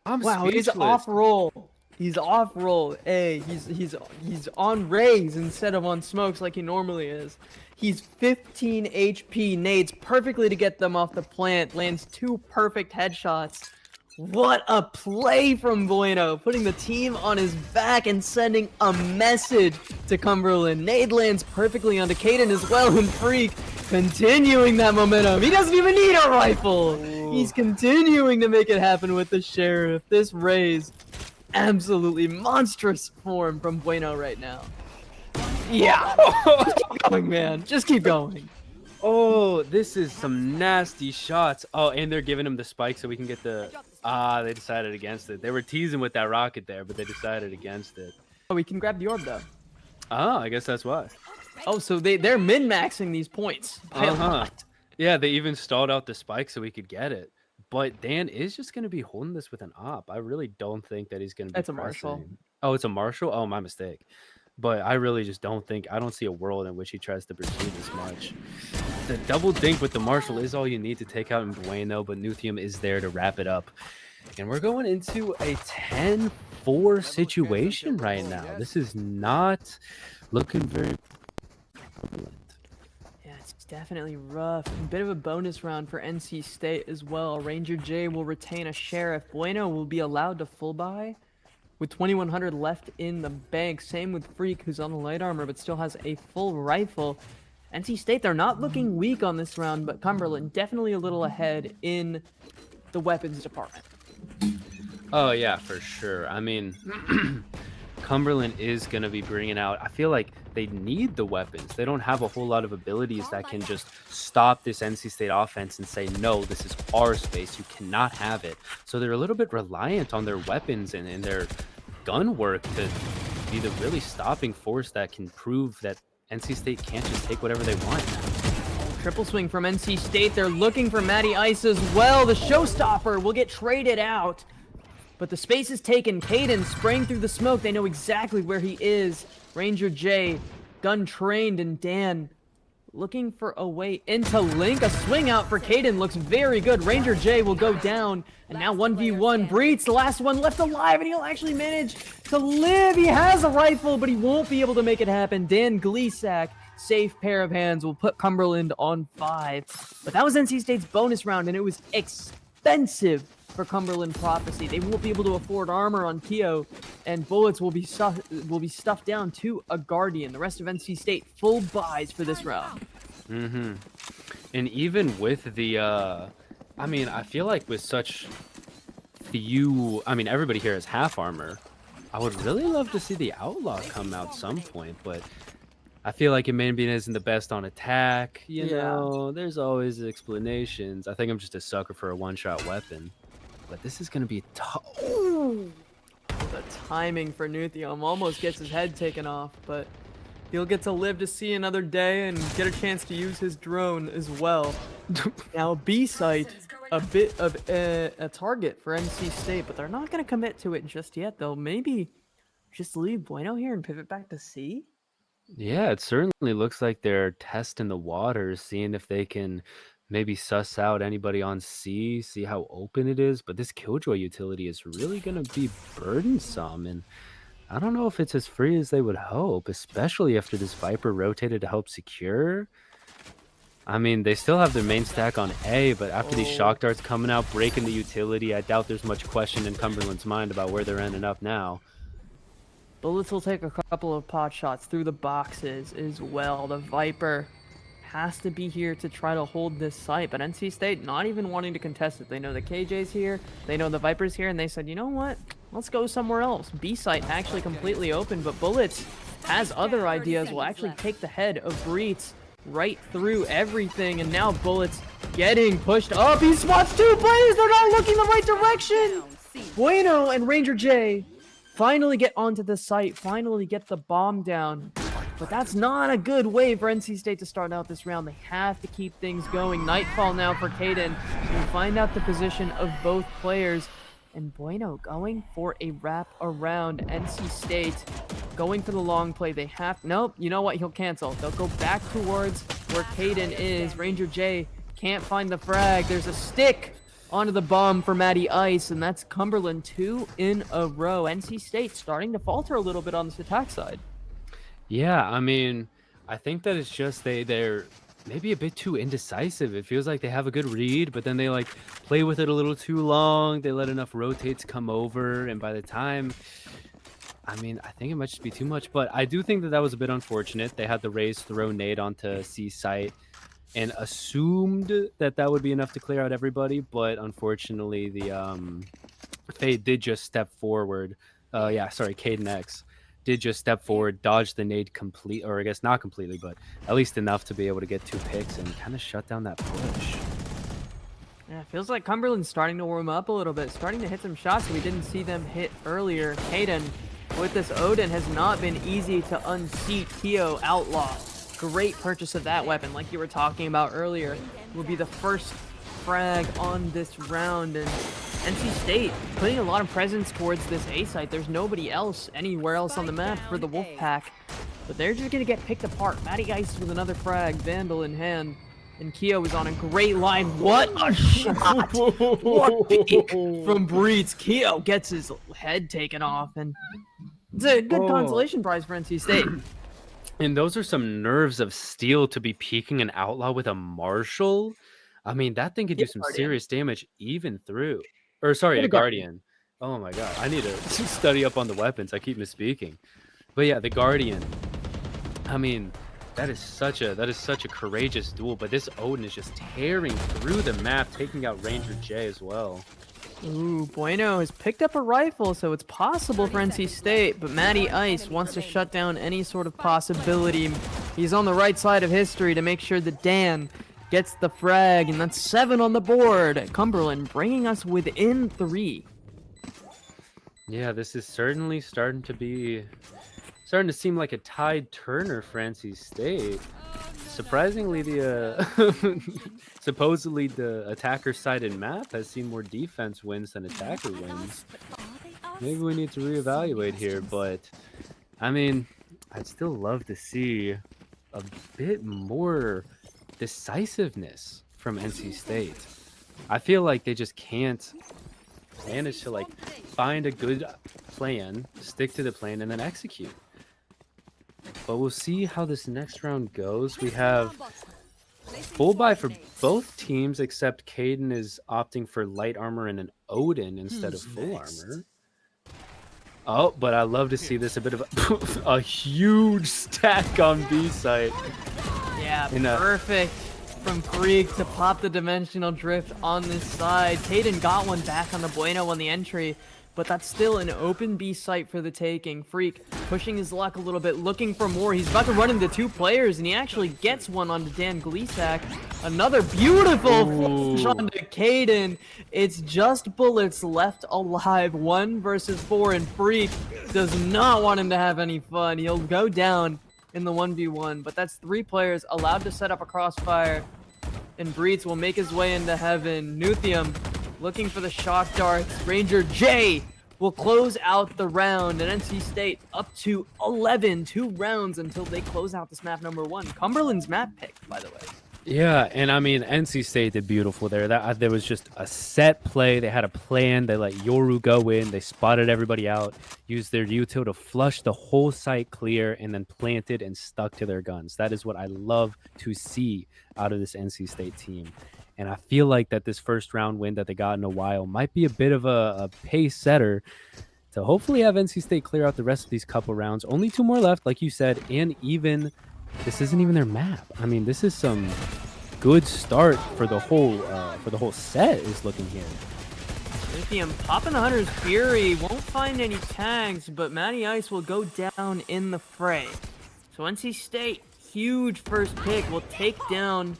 I'm Wow, he's speechless. off roll. He's off roll. Hey, he's on rays instead of on smokes like he normally is. He's 15 HP, nades perfectly to get them off the plant, lands two perfect headshots. What a play from Bueno, putting the team on his back and sending a message to Cumberland. Nade lands perfectly onto Caden as well, and Freak continuing that momentum. He doesn't even need a rifle. Ooh. He's continuing to make it happen with the sheriff. This Rays absolutely monstrous form from Bueno right now. Yeah. Just keep going, man. Just keep going. Oh, this is some nasty shots. Oh, and they're giving him the spike so we can get the... they decided against it. They were teasing with that rocket there, but they decided against it. Oh, we can grab the orb, though. Oh, I guess that's why. Oh, so they're min-maxing these points by a lot. Yeah, they even stalled out the spike so we could get it. But Dan is just going to be holding this with an op. I really don't think that he's going to be That's a Marshall. pressing. Oh, it's a Marshall? Oh, my mistake. But I really just don't think... I don't see a world in which he tries to pursue this much. The double dink with the Marshall is all you need to take out in Bueno, but Nuthium is there to wrap it up. And we're going into a 10-4 situation right now. This is not looking very prevalent. Yeah, it's definitely rough. A bit of a bonus round for NC State as well. Ranger J will retain a sheriff. Bueno will be allowed to full buy with 2100 left in the bank. Same with Freak, who's on the light armor but still has a full rifle. NC State, they're not looking weak on this round, but Cumberland definitely a little ahead in the weapons department. Oh, yeah, for sure. I mean, Cumberland is going to be bringing out... I feel like they need the weapons. They don't have a whole lot of abilities that can just stop this NC State offense and say, no, this is our space. You cannot have it. So they're a little bit reliant on their weapons and their gun work to be the really stopping force that can prove that NC State can't just take whatever they want. Triple swing from NC State. They're looking for Matty Ice as well. The showstopper will get traded out. But the space is taken. Caden spraying through the smoke. They know exactly where he is. Ranger J, gun trained, and Dan looking for a way into Link. A swing out for Caden looks very good. Ranger J will go down. And now 1v1. Breeds, the last one left alive, and he'll actually manage to live. He has a rifle, but he won't be able to make it happen. Dan Gleesack, safe pair of hands, will put Cumberland on 5. But that was NC State's bonus round, and it was expensive for Cumberland Prophecy. They won't be able to afford armor on Keo, and bullets will be stuffed down to a Guardian. The rest of NC State full buys for this round. Mm-hmm. And even with the, I mean, I feel like with such few, I mean, everybody here has half armor. I would really love to see the Outlaw come out some point, but I feel like Embiid isn't the best on attack. Yeah. There's always explanations. I think I'm just a sucker for a one-shot weapon. But this is gonna be tough. Ooh. The timing for Nuthium almost gets his head taken off, but he'll get to live to see another day and get a chance to use his drone as well. Now, B site, a bit of a target for NC State, but they're not going to commit to it just yet. They'll maybe just leave Bueno here and pivot back to C. Yeah, it certainly looks like they're testing the waters, seeing if they can maybe suss out anybody on C, see how open it is. But this Killjoy utility is really going to be burdensome. And I don't know if it's as free as they would hope, especially after this Viper rotated to help secure. I mean, they still have their main stack on A, but after these shock darts coming out, breaking the utility, I doubt there's much question in Cumberland's mind about where they're ending up now. Bullets will take a couple of pot shots through the boxes as well. The Viper has to be here to try to hold this site, but NC State not even wanting to contest it. They know the KJ's here, they know the Viper's here, and they said, you know what? Let's go somewhere else. B site actually completely open, but Bullets has other ideas. Will actually take the head of Breets right through everything, and now Bullets getting pushed up. He spots two players. They're not looking the right direction. Bueno and Ranger J finally get onto the site, finally get the bomb down. But that's not a good way for NC State to start out this round. They have to keep things going. Nightfall now for Caden. We'll find out the position of both players. And Bueno going for a wrap around. NC State going for the long play. They have... Nope, you know what? He'll cancel. They'll go back towards where Caden is. Ranger J can't find the frag. There's a stick onto the bomb for Matty Ice, and that's Cumberland 2 in a row. NC State starting to falter a little bit on this attack side. Yeah, I mean, I think that it's just they're maybe a bit too indecisive. It feels like they have a good read, but then they like play with it a little too long. They let enough rotates come over, and by the time, I mean, I think it might just be too much, but I do think that that was a bit unfortunate. They had the Raze throw nade onto C site and assumed that that would be enough to clear out everybody, but unfortunately the Fade did just step forward. Caden X did just step forward, dodge the nade complete, or I guess not completely, but at least enough to be able to get 2 picks and kind of shut down that push. Yeah, it feels like Cumberland's starting to warm up a little bit, starting to hit some shots that we didn't see them hit earlier. Caden with this Odin has not been easy to unseat. Keo Outlaw, great purchase of that weapon, like you were talking about earlier, will be the first frag on this round. And NC State putting a lot of presence towards this A site. There's nobody else anywhere else on the map for the Wolfpack, but they're just gonna get picked apart. Matty Ice with another frag, Vandal in hand, and Keo is on a great line. What a shot! What peak from Breeds. Keo gets his head taken off, and it's a good consolation prize for NC State. And those are some nerves of steel to be peeking an Outlaw with a Marshall. I mean, that thing could do some serious damage even through. Or sorry, a Guardian. Oh my god, I need to study up on the weapons. I keep misspeaking. But yeah, the Guardian. I mean, that is such a courageous duel, but this Odin is just tearing through the map, taking out Ranger J as well. Ooh, Bueno has picked up a rifle, so it's possible for NC State, but Matty Ice wants to shut down any sort of possibility. He's on the right side of history to make sure that Dan gets the frag, and that's 7 on the board. Cumberland bringing us within 3. Yeah, this is certainly starting to seem like a tide turner for NC State. Surprisingly, supposedly the attacker sided map has seen more defense wins than attacker wins. Maybe we need to reevaluate here, but I mean, I'd still love to see a bit more decisiveness from NC State. I feel like they just can't manage to like find a good plan, stick to the plan, and then execute. But we'll see how this next round goes. We have full buy for both teams, except Caden is opting for light armor and an Odin instead of full armor. Oh, but I love to see this, a bit of a huge stack on B site. Yeah, perfect from Krieg to pop the dimensional drift on this side. Caden got one back on the Bueno on the entry, but that's still an open B site for the taking. Freak pushing his luck a little bit, looking for more. He's about to run into 2 players, and he actually gets one onto Dan Gleesack. Another beautiful flash onto Caden. It's just bullets left alive, 1 versus 4, and Freak does not want him to have any fun. He'll go down in the 1v1, but that's 3 players allowed to set up a crossfire, and Breeds will make his way into heaven. Nuthium looking for the shock darts. Ranger J will close out the round, and NC State up to 11, 2 rounds until they close out this map number 1. Cumberland's map pick, by the way. Yeah, and I mean, NC State did beautiful there. There was just a set play. They had a plan. They let Yoru go in. They spotted everybody out, used their util to flush the whole site clear, and then planted and stuck to their guns. That is what I love to see out of this NC State team. And I feel like that this first round win that they got in a while might be a bit of a pace setter to hopefully have NC State clear out the rest of these couple rounds. Only 2 more left, like you said, and even this isn't even their map. I mean, this is some good start for the whole set is looking here. Lithium popping the Hunter's Fury, won't find any tags, but Matty Ice will go down in the fray. So NC State, huge first pick, will take down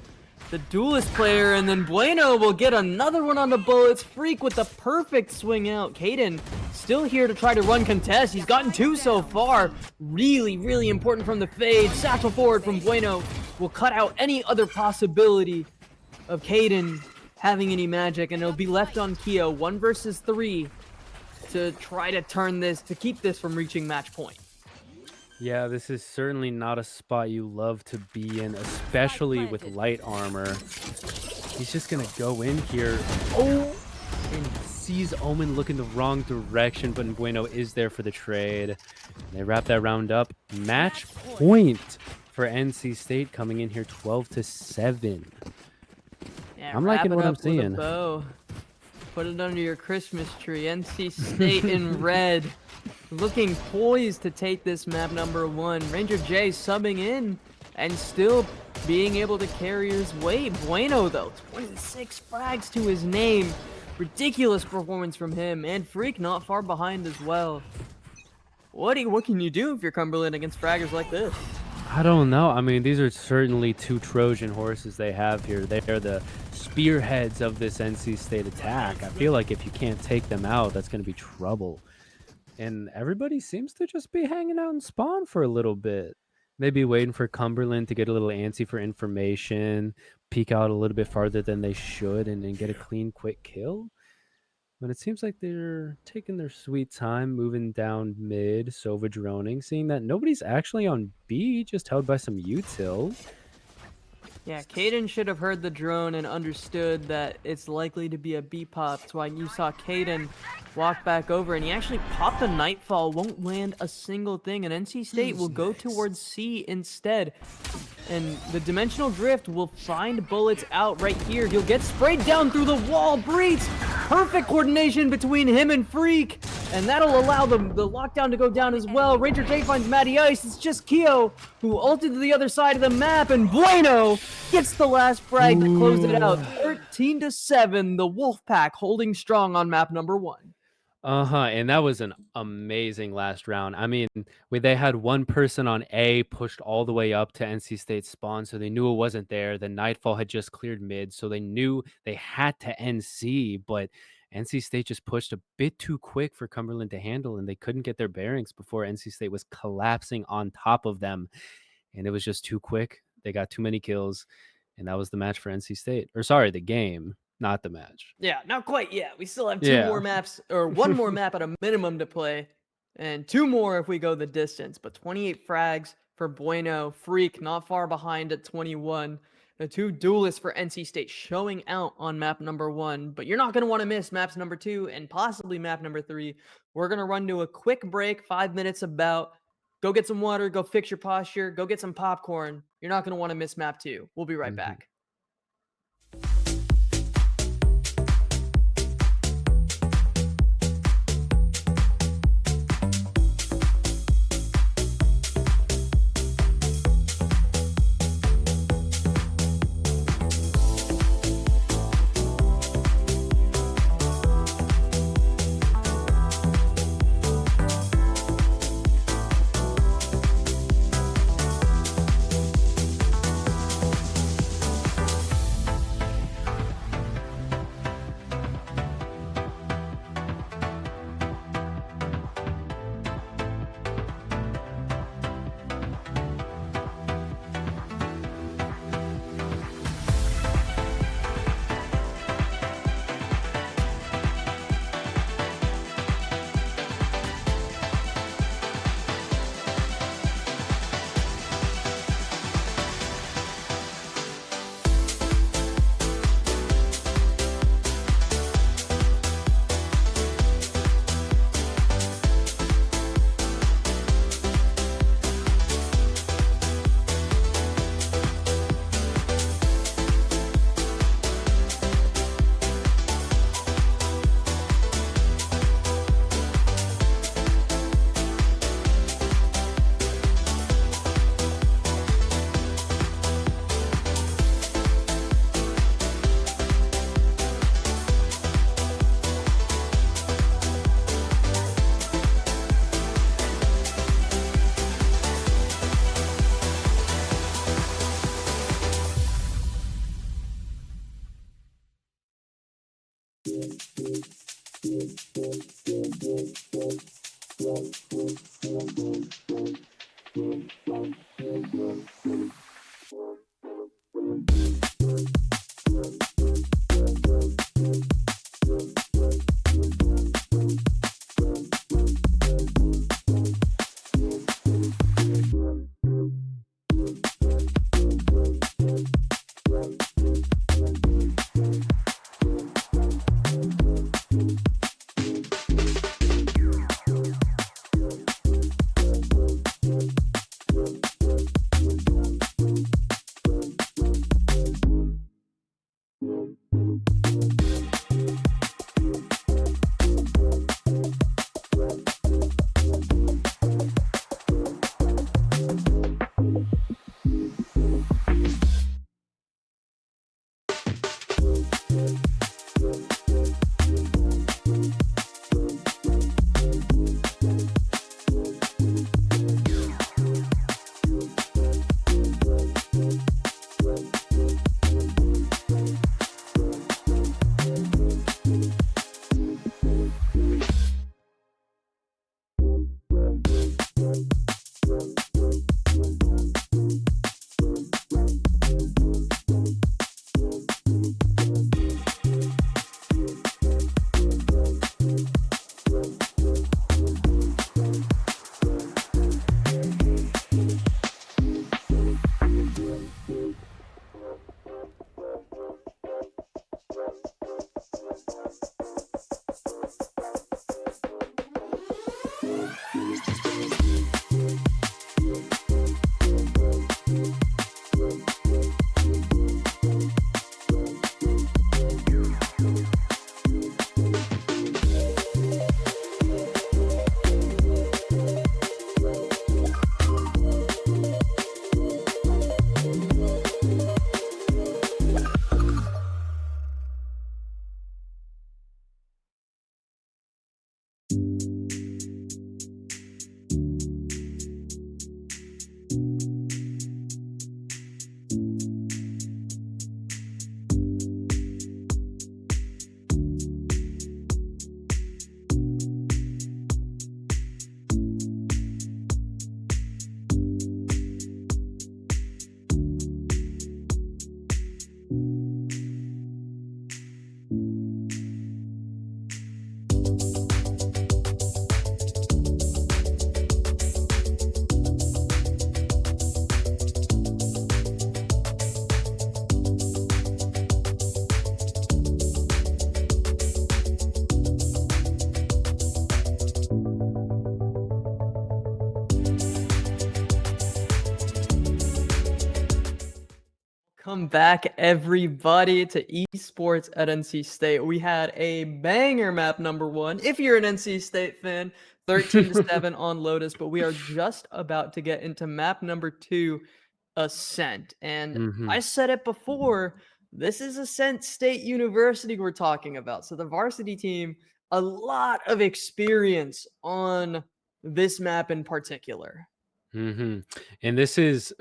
the duelist player, and then Bueno will get another one on the bullets. Freak with the perfect swing out. Caden still here to try to run contest. He's gotten 2 so far. Really, really important from the fade. Satchel forward from Bueno will cut out any other possibility of Caden having any magic, and it'll be left on Keo, 1 versus 3, to try to turn this, to keep this from reaching match point. Yeah, this is certainly not a spot you love to be in, especially with light armor. He's just gonna go in here. Oh, and sees Omen look in the wrong direction, but Bueno is there for the trade. They wrap that round up. Match point for NC State, coming in here 12-7. Yeah, I'm liking what I'm seeing. Put it under your Christmas tree. NC State in red, looking poised to take this map number 1. Ranger J subbing in and still being able to carry his weight. Bueno, though, 26 frags to his name. Ridiculous performance from him, and Freak not far behind as well. What can you do if you're Cumberland against fraggers like this? I don't know. I mean, these are certainly 2 Trojan horses they have here. They're the spearheads of this NC State attack. I feel like if you can't take them out, that's going to be trouble. And everybody seems to just be hanging out in spawn for a little bit. Maybe waiting for Cumberland to get a little antsy for information, peek out a little bit farther than they should, and then get a clean, quick kill. But it seems like they're taking their sweet time, moving down mid, Sova droning, seeing that nobody's actually on B, just held by some util. Yeah, Caden should have heard the drone and understood that it's likely to be a B pop. That's why you saw Caden walk back over, and he actually popped a Nightfall, won't land a single thing, and NC State will go towards C instead. And the Dimensional Drift will find bullets out right here. He'll get sprayed down through the wall. Breeds, perfect coordination between him and Freak, and that'll allow the lockdown to go down as well. Ranger J finds Matty Ice. It's just Keo who ulted to the other side of the map, and Bueno gets the last frag to close it out. 13-7, the Wolfpack holding strong on map number 1. And that was an amazing last round. I mean, they had one person on A pushed all the way up to NC State's spawn, so they knew it wasn't there. The Nightfall had just cleared mid, so they knew they had to end C, but NC State just pushed a bit too quick for Cumberland to handle, and they couldn't get their bearings before NC State was collapsing on top of them, and it was just too quick. They got too many kills, and that was the match for NC State. Or sorry, the game. Not the match. Yeah, not quite yet. We still have 2 more maps, or 1 more map at a minimum to play, and 2 more if we go the distance. But 28 frags for Bueno. Freak not far behind at 21. The 2 duelists for NC State showing out on map number 1. But you're not going to want to miss maps number 2 and possibly map number 3. We're going to run to a quick break, 5 minutes about. Go get some water, go fix your posture, go get some popcorn. You're not going to want to miss map 2. We'll be right back. Come back, everybody, to esports at NC State. We had a banger map number one. If you're an NC State fan, 13-7 on Lotus, but we are just about to get into map number two, Ascent. And I Mhm. said it before, this is Ascent State University we're talking about. So the varsity team, a lot of experience on this map in particular. Mhm. And this is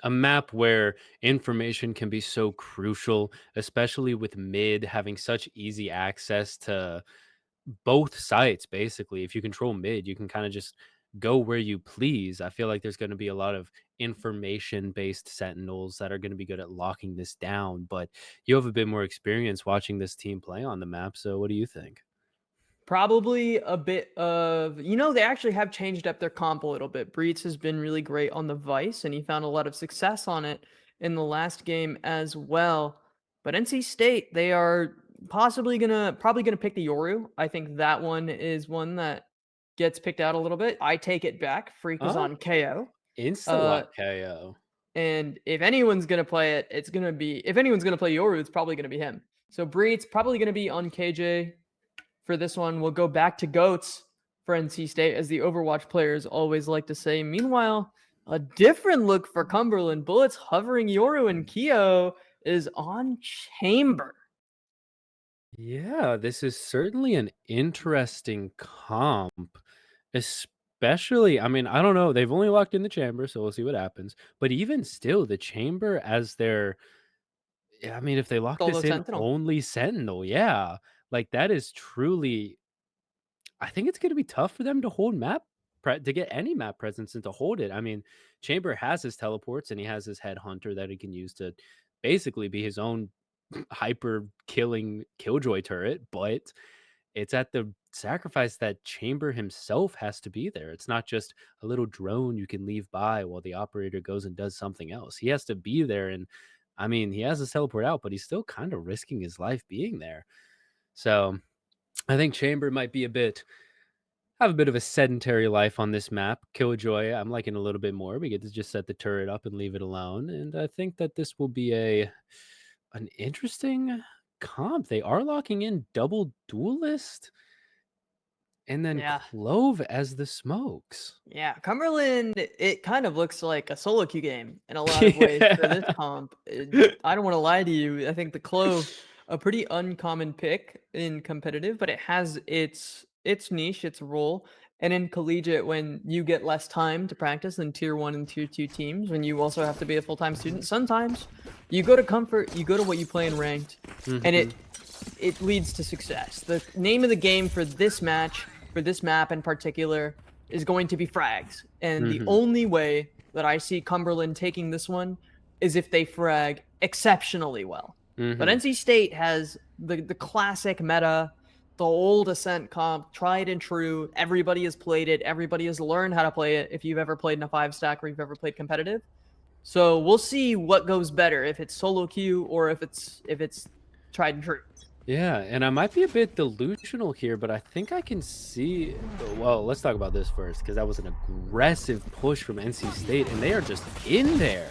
a map where information can be so crucial, especially with mid having such easy access to both sites basically. If you control mid, you can kind of just go where you please. I feel like there's going to be a lot of information based sentinels that are going to be good at locking this down, but you have a bit more experience watching this team play on the map, so what do you think? Probably a bit of, they actually have changed up their comp a little bit. Breeds has been really great on the Vice, and he found a lot of success on it in the last game as well. But NC State, they are probably gonna pick the Yoru. I think that one is one that gets picked out a little bit. I take it back. Freak is Oh, on KO. insta Uh, lock KO. and if anyone's gonna play it, it's gonna be if anyone's gonna play Yoru, it's probably gonna be him. So Breed's probably gonna be on KJ for this one. We'll go back to GOATs for NC State, as the Overwatch players always like to say. Meanwhile, a different look for Cumberland. Bullets hovering Yoru and Keo is on Chamber. Yeah, this is certainly an interesting comp, especially, I mean, I don't know. They've only locked in the chamber, so we'll see what happens. But even still, the chamber as their, yeah, I mean, if they lock Solo this in Sentinel. only Sentinel, yeah, like that is truly, I think it's going to be tough for them to hold to get any map presence and to hold it. I mean, Chamber has his teleports and he has his headhunter that he can use to basically be his own hyper killing killjoy turret, but it's at the sacrifice that Chamber himself has to be there. It's not just a little drone you can leave by while the operator goes and does something else. He has to be there. And I mean, he has his teleport out, but he's still kind of risking his life being there. So I think Chamber might be have a bit of a sedentary life on this map. Killjoy, I'm liking a little bit more. We get to just set the turret up and leave it alone. And I think that this will be an interesting comp. They are locking in double duelist and then Yeah. Clove as the smokes. Yeah, Cumberland, it kind of looks like a solo queue game in a lot of ways for this Yeah. comp. I don't want to lie to you. I think the Clove, a pretty uncommon pick in competitive, but it has its niche, its role. And in collegiate, when you get less time to practice than tier one and tier two teams, when you also have to be a full-time student, sometimes you go to comfort, you go to what you play in ranked, and Mhm, it leads to success. The name of the game for this match, for this map in particular, is going to be frags. And the mhm, only way that I see Cumberland taking this one is if they frag exceptionally well. But mhm, NC State has the classic meta, the old Ascent comp, tried and true. Everybody has played it. Everybody has learned how to play it if you've ever played in a five stack or you've ever played competitive. So we'll see what goes better, if it's solo queue or if it's tried and true. Yeah, and I might be a bit delusional here, but I think I can see. Well, let's talk about this first, because that was an aggressive push from NC State, and they are just in there.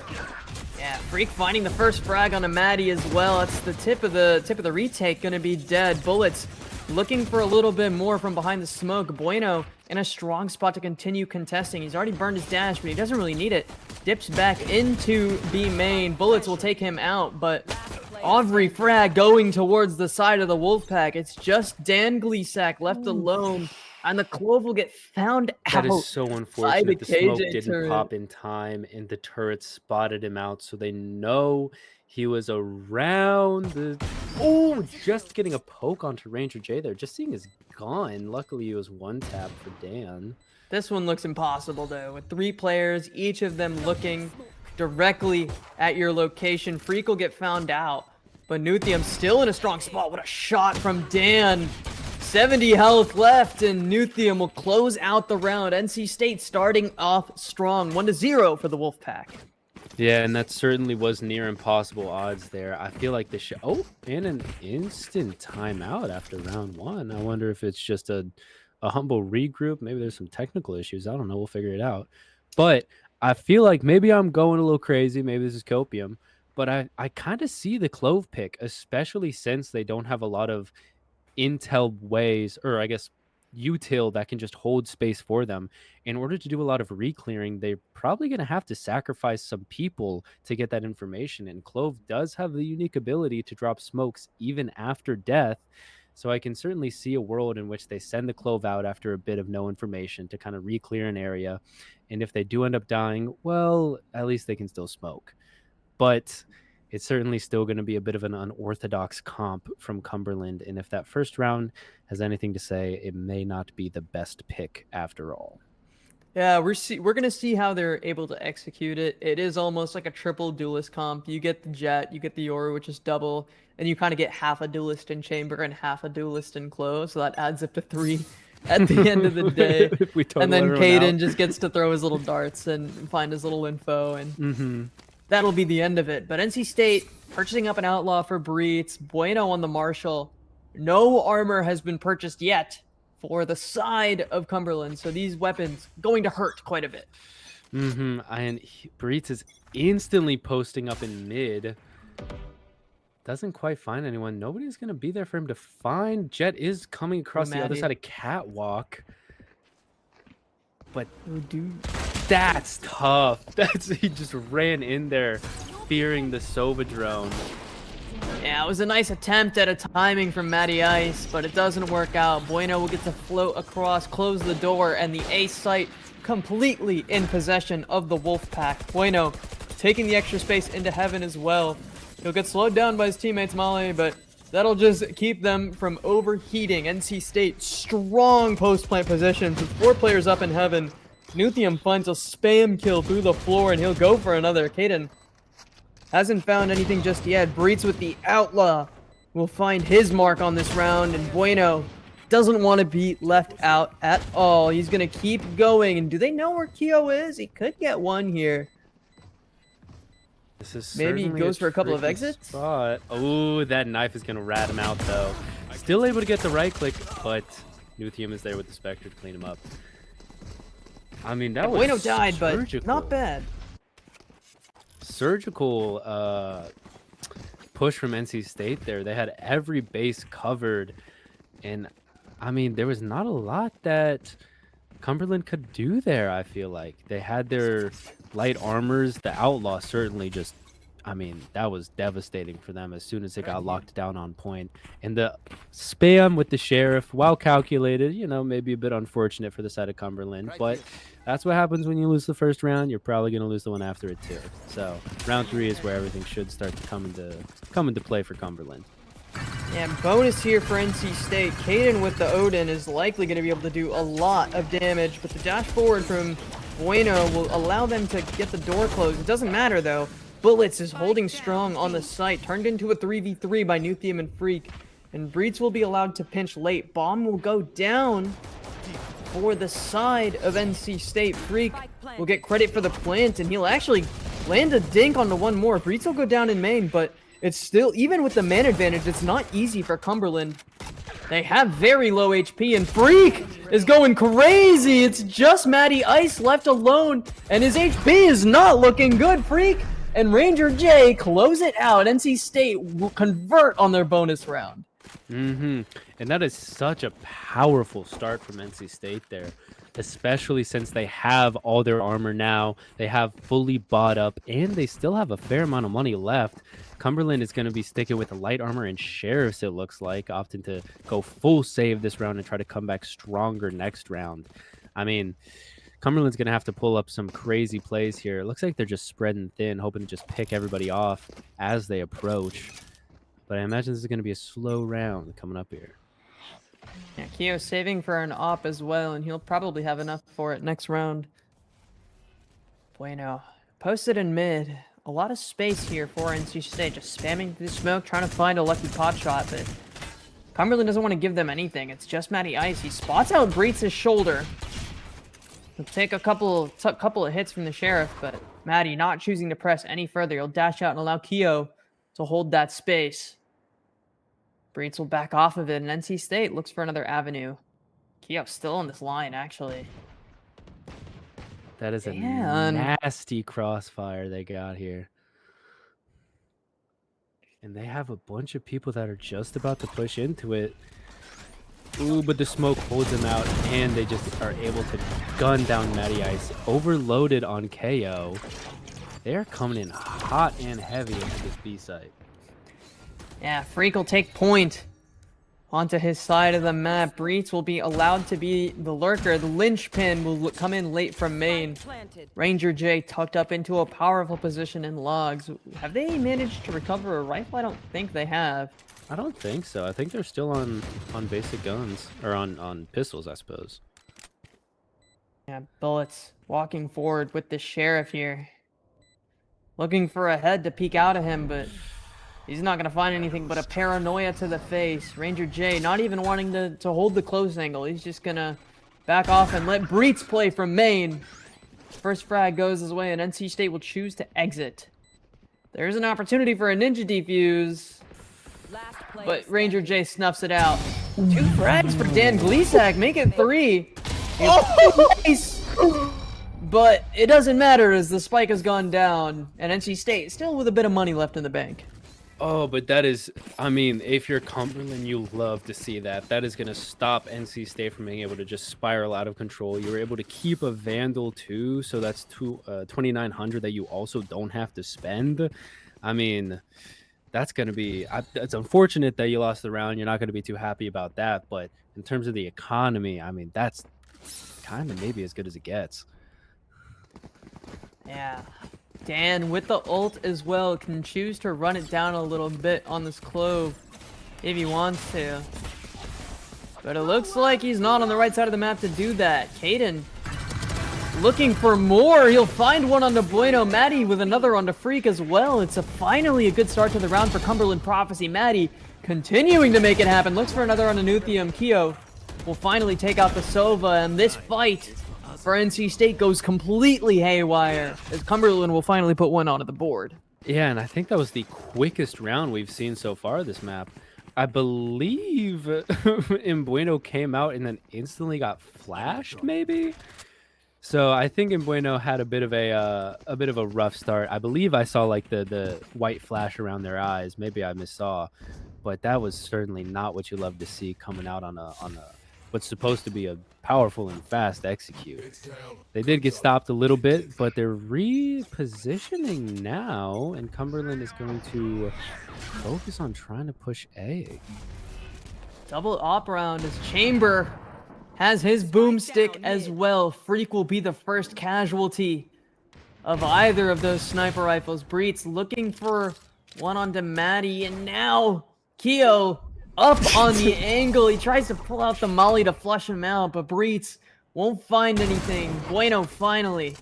Yeah, Freak finding the first frag on a Maddie as well. That's the tip of the retake, gonna be dead. Bullets looking for a little bit more from behind the smoke. Bueno in a strong spot to continue contesting. He's already burned his dash, but he doesn't really need it. Dips back into B main. Bullets will take him out, but Aubrey frag going towards the side of the Wolfpack. It's just Dan Gleesack left alone, and the Clove will get found That is out so by the unfortunate. The smoke KJ didn't turret. pop in time, and the turret spotted him out, so they know he was around the. Oh, just getting a poke onto Ranger J there. Just seeing his gun. Luckily, he was one tap for Dan. This one looks impossible, though, with 3 players, each of them looking directly at your location. Freak will get found out, but Nuthium still in a strong spot. What a shot from Dan. 70 health left, and Nuthium will close out the round. NC State starting off strong, 1-0 for the Wolfpack. Yeah, and that certainly was near impossible odds there. I feel like the oh, and an instant timeout after round 1. I wonder if it's just a humble regroup. Maybe there's some technical issues. I don't know. We'll figure it out. But I feel like maybe I'm going a little crazy. Maybe this is copium. But I kind of see the Clove pick, especially since they don't have a lot of intel ways, or I guess util that can just hold space for them. In order to do a lot of re-clearing, they're probably going to have to sacrifice some people to get that information. And Clove does have the unique ability to drop smokes even after death. So I can certainly see a world in which they send the Clove out after a bit of no information to kind of re-clear an area. And if they do end up dying, well, at least they can still smoke. But it's certainly still going to be a bit of an unorthodox comp from Cumberland. And if that first round has anything to say, it may not be the best pick after all. Yeah, we're gonna see how they're able to execute it. It is almost like a triple duelist comp. You get the Jet, you get the Yoru, which is double, and you kind of get half a duelist in Chamber and half a duelist in Clove, so that adds up to 3 at the end of the day. If we total And then everyone Caden out. just gets to throw his little darts and find his little info, and that'll be the end of it. But NC State purchasing up an Outlaw for Breeds, Bueno on the Marshall. No armor has been purchased yet for the side of Cumberland, so these weapons going to hurt quite a bit. And Breitz is instantly posting up in mid. Doesn't quite find anyone. Nobody's going to be there for him to find. Jet is coming across the other side of Catwalk. But that's tough. He just ran in there fearing the Sova drone. Yeah, it was a nice attempt at a timing from Matty Ice, but it doesn't work out. Bueno will get to float across, close the door, and the ace site completely in possession of the Wolfpack. Bueno taking the extra space into heaven as well. He'll get slowed down by his teammates, Molly, but that'll just keep them from overheating. NC State strong post-plant positions with 4 players up in heaven. Nuthium finds a spam kill through the floor, and he'll go for another. Caden hasn't found anything just yet. Breeds with the Outlaw will find his mark on this round, and Bueno doesn't want to be left out at all. He's going to keep going, and do they know where Keo is? He could get one here. This is maybe he goes for a couple of exits. Oh, that knife is going to rat him out, though. Still able to get the right click, but Nuthium is there with the Spectre to clean him up. I mean, that was Bueno died, surgical. but not bad. Surgical push from NC State there. They had every base covered, and I mean, there was not a lot that Cumberland could do there. I feel like they had their light armors. The Outlaw certainly just, I mean, that was devastating for them as soon as it got locked down on point. And the spam with the Sheriff, well calculated, you know, maybe a bit unfortunate for the side of Cumberland, but that's what happens when you lose the first round. You're probably going to lose the one after it too. So round 3 is where everything should start to come into play for Cumberland. Yeah, bonus here for NC State. Caden with the Odin is likely going to be able to do a lot of damage, but the dash forward from Bueno will allow them to get the door closed. It doesn't matter though. Bullets is holding strong on the site, turned into a 3v3 by Nuthium and Freak, and Breeds will be allowed to pinch late. Bomb will go down for the side of NC State. Freak will get credit for the plant, and he'll actually land a dink onto one more. Breeds will go down in main, but it's still, even with the man advantage, it's not easy for Cumberland. They have very low HP, and Freak is going crazy. It's just Matty Ice left alone, and his HP is not looking good. Freak and Ranger J close it out. NC State will convert on their bonus round. And that is such a powerful start from NC State there, especially since they have all their armor now. They have fully bought up, and they still have a fair amount of money left. Cumberland is going to be sticking with the light armor and sheriffs, it looks like, opting to go full save this round and try to come back stronger next round. I mean, Cumberland's going to have to pull up some crazy plays here. It looks like they're just spreading thin, hoping to just pick everybody off as they approach. But I imagine this is going to be a slow round coming up here. Yeah, Keo saving for an op as well, and he'll probably have enough for it next round. Bueno. Posted in mid. A lot of space here for NC State, just spamming through the smoke, trying to find a lucky pot shot, but Cumberland doesn't want to give them anything. It's just Matty Ice. He spots out Breets' shoulder. He'll take a couple of hits from the Sheriff, but Matty not choosing to press any further. He'll dash out and allow Keo to hold that space. Breets will back off of it, and NC State looks for another avenue. Keo still on this line, actually. That is a nasty crossfire they got here. And they have a bunch of people that are just about to push into it. Ooh, but the smoke holds them out, and they just are able to gun down Matty Ice. Overloaded on KO. They're coming in hot and heavy into this B site. Yeah, Freak will take point onto his side of the map. Breets will be allowed to be the lurker. The linchpin will come in late from main. Ranger J tucked up into a powerful position in logs. Have they managed to recover a rifle? I don't think they have. I don't think so. I think they're still on basic guns, or on pistols, I suppose. Yeah, Bullets walking forward with the Sheriff here. Looking for a head to peek out of him, but he's not going to find anything but a paranoia to the face. Ranger J not even wanting to hold the close angle. He's just going to back off and let Breets play from main. First frag goes his way, and NC State will choose to exit. There's an opportunity for a ninja defuse, but Ranger J snuffs it out. 2 frags for Dan Gleesack, make it 3. Oh! Nice! But it doesn't matter as the spike has gone down, and NC State still with a bit of money left in the bank. Oh, but that is, I mean, if you're Cumberland, you love to see that. That is going to stop NC State from being able to just spiral out of control. You were able to keep a Vandal too, so that's 2,900 that you also don't have to spend. I mean, that's going to be, it's unfortunate that you lost the round. You're not going to be too happy about that, but in terms of the economy, I mean, that's kind of maybe as good as it gets. Yeah. Dan with the ult as well can choose to run it down a little bit on this Clove if he wants to. But it looks like he's not on the right side of the map to do that. Caden looking for more. He'll find one on the Bueno. Matty with another on the Freak as well. It's finally a good start to the round for Cumberland Prophecy. Matty continuing to make it happen. Looks for another on the Nuthium. Keo will finally take out the Sova, and this fight for NC State goes completely haywire as Cumberland will finally put one onto the board. Yeah, and I think that was the quickest round we've seen so far this map. I believe Bueno came out and then instantly got flashed, maybe. So I think Bueno had a bit of a rough start. I believe I saw like the white flash around their eyes. Maybe I missaw, but that was certainly not what you love to see coming out on a what's supposed to be a powerful and fast execute. They did get stopped a little bit, but they're repositioning now, and Cumberland is going to focus on trying to push A. Double op round as Chamber has his boomstick as well. Freak will be the first casualty of either of those sniper rifles. Breets looking for one onto Matty, and now Keo up on the angle. He tries to pull out the molly to flush him out, but Breets won't find anything. Bueno finally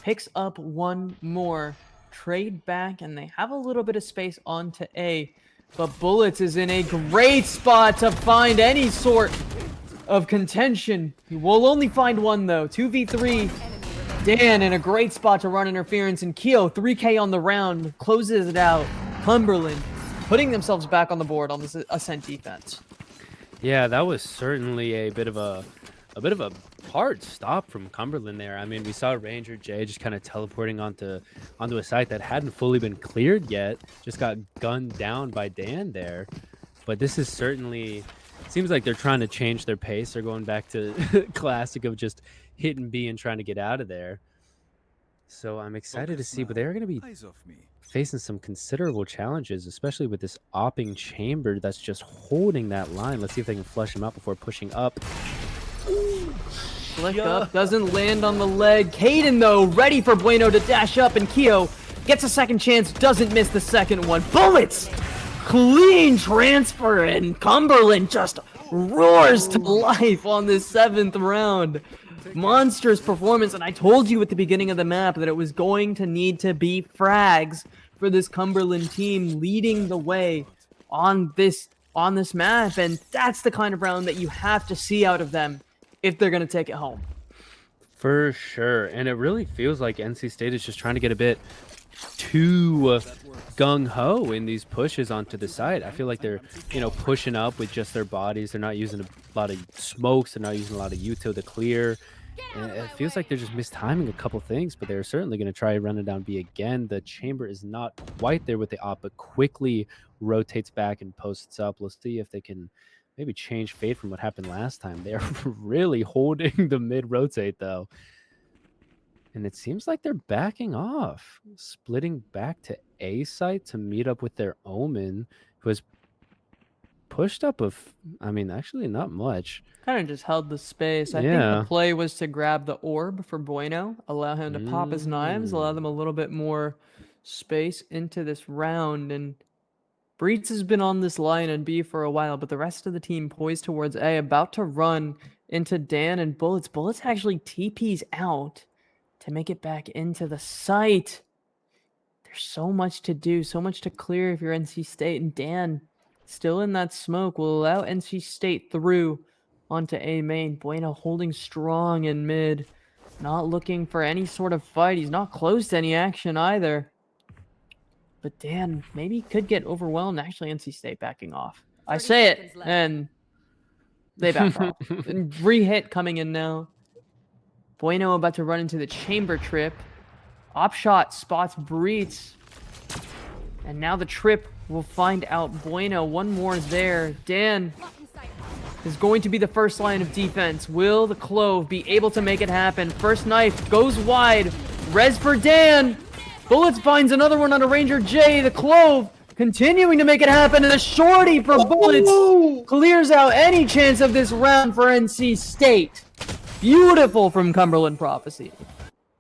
picks up one more. Trade back, and they have a little bit of space onto A. But Bullets is in a great spot to find any sort of contention. He will only find one, though. 2v3. Dan in a great spot to run interference, and Keo, 3K on the round, closes it out. Cumberland putting themselves back on the board on this Ascent defense. Yeah, that was certainly a bit of a hard stop from Cumberland there. I mean, we saw Ranger J just kind of teleporting onto a site that hadn't fully been cleared yet. Just got gunned down by Dan there. But this is certainly seems like they're trying to change their pace. They're going back to classic of just hitting B and trying to get out of there. So I'm excited to see, but they're going to be facing some considerable challenges, especially with this opping chamber that's just holding that line. Let's see if they can flush him out before pushing up. Flick up, doesn't land on the leg. Caden, though, ready for Bueno to dash up, and Keo gets a second chance, doesn't miss the second one. Bullets! Clean transfer, and Cumberland just roars to life on this 7th round. Monstrous performance, and I told you at the beginning of the map that it was going to need to be frags for this Cumberland team leading the way on this map, and that's the kind of round that you have to see out of them if they're going to take it home. For sure, and it really feels like NC State is just trying to get a bit too gung-ho in these pushes onto the side. I feel like they're, pushing up with just their bodies. They're not using a lot of smokes. They're not using a lot of util to clear. And it feels like they're just mistiming a couple things, but they're certainly going to try running down B again. The chamber is not quite there with the op, but quickly rotates back and posts up. Let's see if they can maybe change fate from what happened last time. They're really holding the mid-rotate, though. And it seems like they're backing off, splitting back to A site to meet up with their Omen, who has pushed up actually not much. Kind of just held the space. I think the play was to grab the orb for Bueno, allow him to pop his knives, allow them a little bit more space into this round. And Breitz has been on this line and B for a while, but the rest of the team poised towards A, about to run into Dan and Bullets. Bullets actually TPs out to make it back into the site. There's so much to do, so much to clear if you're NC State, and Dan still in that smoke will allow NC State through onto A main. Bueno holding strong in mid, not looking for any sort of fight. He's not close to any action either. But Dan maybe could get overwhelmed. Actually, NC State backing off. I say it, and they back off. And re-hit coming in now. Bueno about to run into the chamber trip. Opshot spots Breitz. And now the trip will find out Bueno. One more there. Dan is going to be the first line of defense. Will the Clove be able to make it happen? First knife goes wide. Res for Dan. Bullets finds another one on a Ranger J. The Clove continuing to make it happen. And the shorty for Bullets clears out any chance of this round for NC State. Beautiful from Cumberland Prophecy.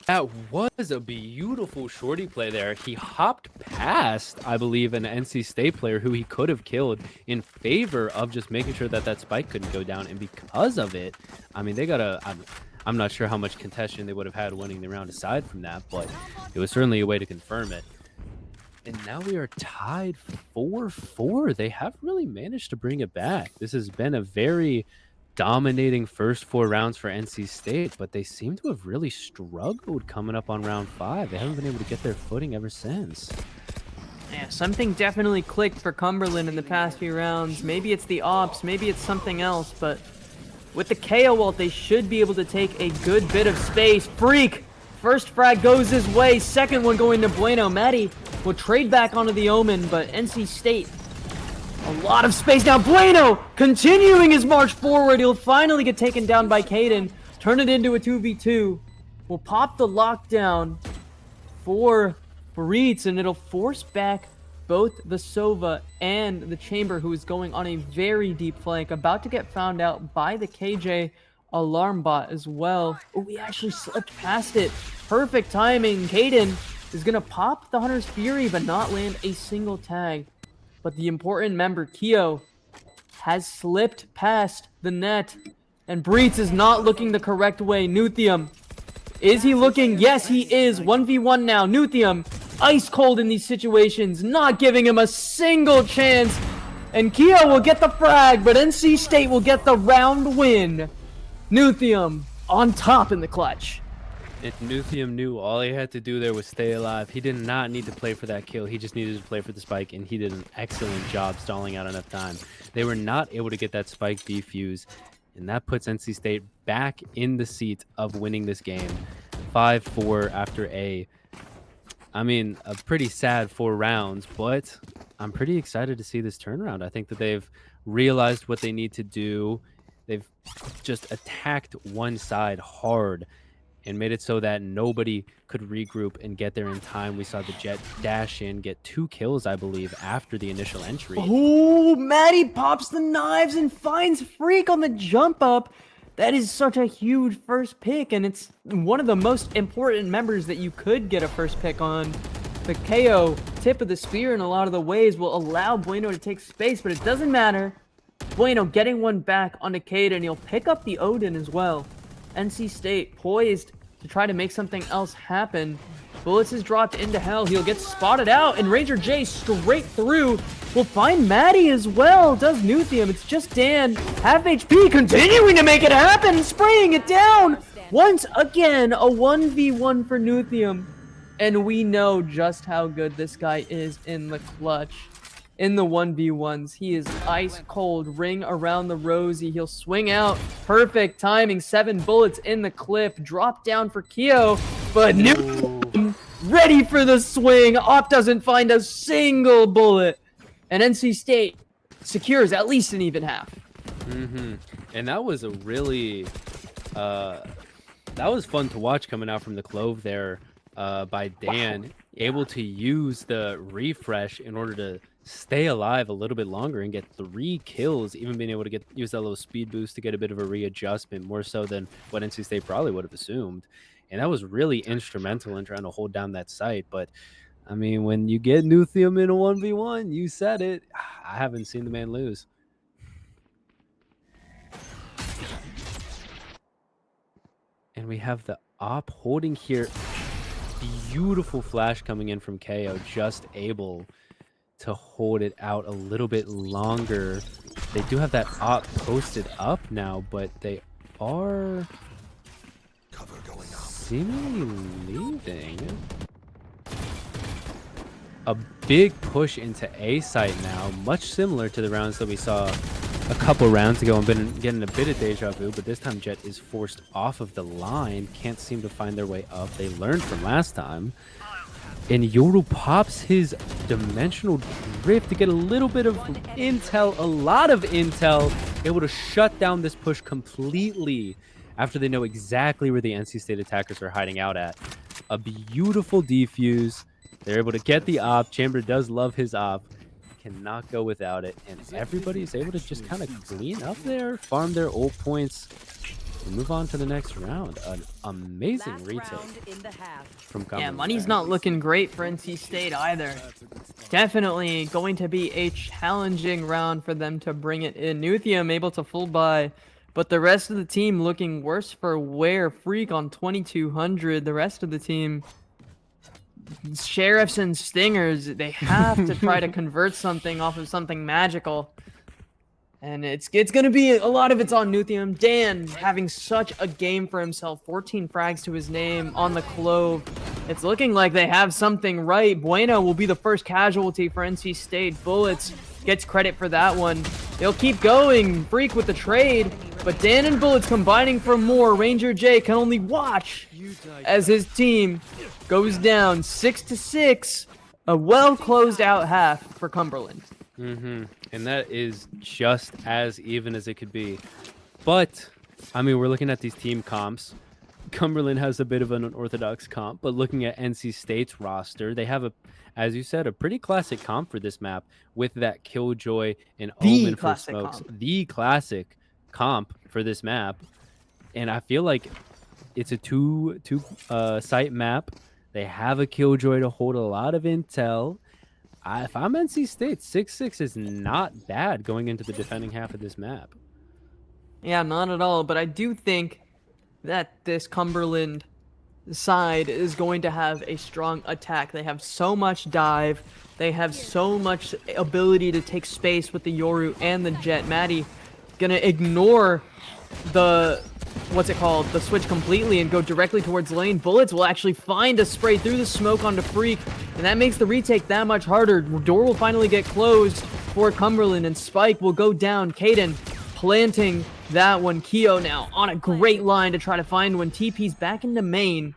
That was a beautiful shorty play there. He hopped past, I believe, an NC State player who he could have killed in favor of just making sure that spike couldn't go down. And because of it, I mean, they got I'm not sure how much contention they would have had winning the round aside from that, but it was certainly a way to confirm it. And now we are tied 4-4. They have really managed to bring it back. This has been a very dominating first 4 rounds for NC State, but they seem to have really struggled coming up on round 5. They haven't been able to get their footing ever since. Yeah, something definitely clicked for Cumberland in the past few rounds. Maybe it's the ops, maybe it's something else, but with the KO ult, they should be able to take a good bit of space. Freak! First frag goes his way, second one going to Bueno. Maddie will trade back onto the Omen, but NC State, a lot of space now. Bueno continuing his march forward. He'll finally get taken down by Caden. Turn it into a 2v2. We'll pop the lockdown for Breitz, and it'll force back both the Sova and the Chamber, who is going on a very deep flank. About to get found out by the KJ alarm bot as well. Oh, we actually slipped past it. Perfect timing. Caden is going to pop the Hunter's Fury, but not land a single tag. But the important member, Keo, has slipped past the net. And Breitz is not looking the correct way. Nuthium, is he looking? Yes, he is. 1v1 now. Nuthium, ice cold in these situations, not giving him a single chance. And Keo will get the frag, but NC State will get the round win. Nuthium on top in the clutch. And Nuthium knew all he had to do there was stay alive. He did not need to play for that kill. He just needed to play for the spike, and he did an excellent job stalling out enough time. They were not able to get that spike defuse, and that puts NC State back in the seat of winning this game. 5-4 after I mean, a pretty sad 4 rounds, but I'm pretty excited to see this turnaround. I think that they've realized what they need to do. They've just attacked one side hard and made it so that nobody could regroup and get there in time. We saw the Jet dash in, get 2 kills, I believe, after the initial entry. Oh, Maddie pops the knives and finds Freak on the jump up. That is such a huge first pick, and it's one of the most important members that you could get a first pick on. The KO tip of the spear in a lot of the ways will allow Bueno to take space, but it doesn't matter. Bueno getting one back onto Cade, and he'll pick up the Odin as well. NC State poised to try to make something else happen. Bullets is dropped into hell. He'll get spotted out, and Ranger J straight through will find Maddie as well. Does Nuthium. It's just Dan. Half HP continuing to make it happen, spraying it down. Once again, a 1v1 for Nuthium. And we know just how good this guy is in the clutch. In the 1v1s, he is ice cold. Ring around the rosy. He'll swing out. Perfect timing. 7 bullets in the clip. Drop down for Keo. But Nuthium ready for the swing. Op doesn't find a single bullet. And NC State secures at least an even half. And that was a really that was fun to watch coming out from the Clove there by Dan. Wow. Able to use the refresh in order to stay alive a little bit longer and get 3 kills, even being able to use that little speed boost to get a bit of a readjustment, more so than what NC State probably would have assumed. And that was really instrumental in trying to hold down that site. But I mean, when you get Nuthium in a 1v1, you said it. I haven't seen the man lose. And we have the op holding here. Beautiful flash coming in from KO, just able to hold it out a little bit longer. They do have that op posted up now, but they are seemingly leaving. A big push into A site now, much similar to the rounds that we saw a couple rounds ago and been getting a bit of deja vu, but this time Jet is forced off of the line, can't seem to find their way up. They learned from last time. And Yoru pops his dimensional drift to get a little bit of intel, a lot of intel, able to shut down this push completely after they know exactly where the NC State attackers are hiding out at. A beautiful defuse. They're able to get the op. Chamber does love his op. Cannot go without it. And everybody's able to just kind of clean up there, farm their ult points, and move on to the next round. An amazing retake from Cumberland. Yeah, money's not looking great for NC State either. Definitely going to be a challenging round for them to bring it in. Nuthium able to full buy, but the rest of the team looking worse for wear. Freak on 2200. The rest of the team, Sheriffs and Stingers, they have to try to convert something off of something magical. And it's going to be a lot of it's on Nuthium. Dan having such a game for himself. 14 frags to his name on the Clove. It's looking like they have something right. Bueno will be the first casualty for NC State. Bullets gets credit for that one. They'll keep going. Freak with the trade. But Dan and Bullets combining for more. Ranger J can only watch as his team goes down 6-6. A well closed out half for Cumberland. And that is just as even as it could be. But, I mean, we're looking at these team comps. Cumberland has a bit of an unorthodox comp, but looking at NC State's roster, they have, as you said, a pretty classic comp for this map with that Killjoy and Omen for smokes. The classic comp for this map. And I feel like it's a two site map. They have a Killjoy to hold a lot of intel. If I'm NC State, 6-6 is not bad going into the defending half of this map. Yeah, not at all. But I do think that this Cumberland side is going to have a strong attack. They have so much dive. They have so much ability to take space with the Yoru and the Jet. Maddie gonna ignore the what's it called, the switch completely and go directly towards lane. Bullets will actually find a spray through the smoke onto Freak, and that makes the retake that much harder. Door will finally get closed for Cumberland, and Spike will go down. Kaden planting that one. Keo now on a great line to try to find one. TP's back into main,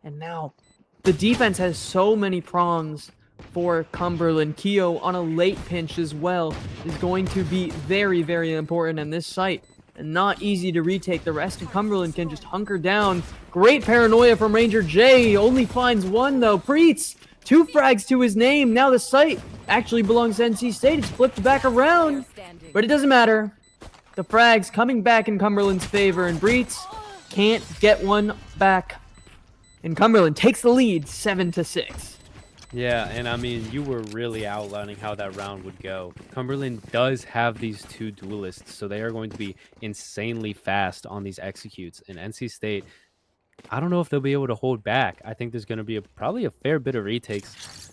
and now the defense has so many prongs for Cumberland. Keo on a late pinch as well is going to be very, very important in this site. And not easy to retake. The rest of Cumberland can just hunker down. Great paranoia from Ranger J. Only finds one though. Preets, 2 frags to his name. Now the site actually belongs to NC State. It's flipped back around. But it doesn't matter. The frags coming back in Cumberland's favor. And Breets can't get one back. And Cumberland takes the lead 7-6. Yeah, and I mean, you were really outlining how that round would go. Cumberland does have these 2 duelists, so they are going to be insanely fast on these executes. And NC State, I don't know if they'll be able to hold back. I think there's going to be probably a fair bit of retakes.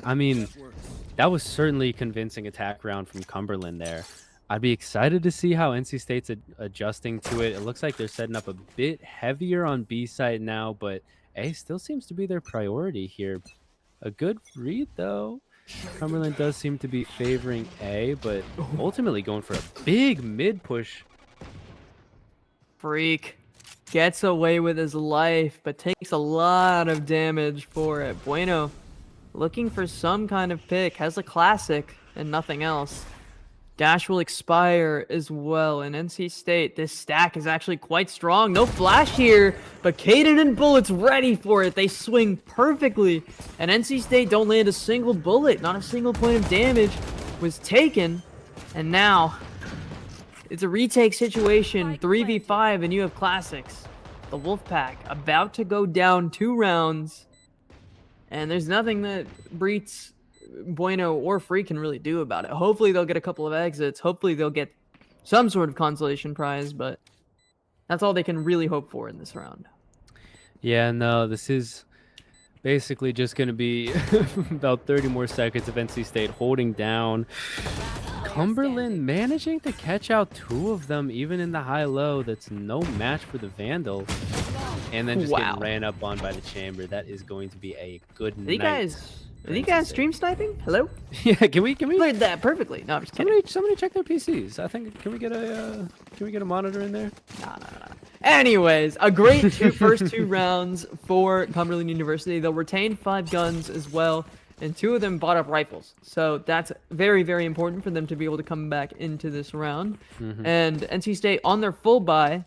I mean, that was certainly a convincing attack round from Cumberland there. I'd be excited to see how NC State's adjusting to it. It looks like they're setting up a bit heavier on B side now, but A still seems to be their priority here. A good read, though. Cumberland does seem to be favoring A, but ultimately going for a big mid push. Freak gets away with his life, but takes a lot of damage for it. Bueno looking for some kind of pick, has a classic and nothing else. Dash will expire as well. In NC State, this stack is actually quite strong. No flash here, but Kaden and Bullets ready for it. They swing perfectly, and NC State don't land a single bullet. Not a single point of damage was taken, and now it's a retake situation, 3v5, and you have classics. The Wolfpack about to go down 2 rounds, and there's nothing that Breets, Bueno, or Free can really do about it. Hopefully they'll get a couple of exits. Hopefully they'll get some sort of consolation prize, but that's all they can really hope for in this round. Yeah, no, this is basically just going to be about 30 more seconds of NC State holding down. Cumberland managing to catch out 2 of them, even in the high-low. That's no match for the Vandal. And then just getting ran up on by the Chamber. That is going to be a good night. Are you guys stream sniping? Hello? Yeah, can we played that perfectly. No, I'm just kidding. Somebody check their PCs. I think can we get a monitor in there? No. Anyways, a great first 2 rounds for Cumberland University. They'll retain 5 guns as well, and 2 of them bought up rifles. So that's very, very important for them to be able to come back into this round. And NC State on their full buy.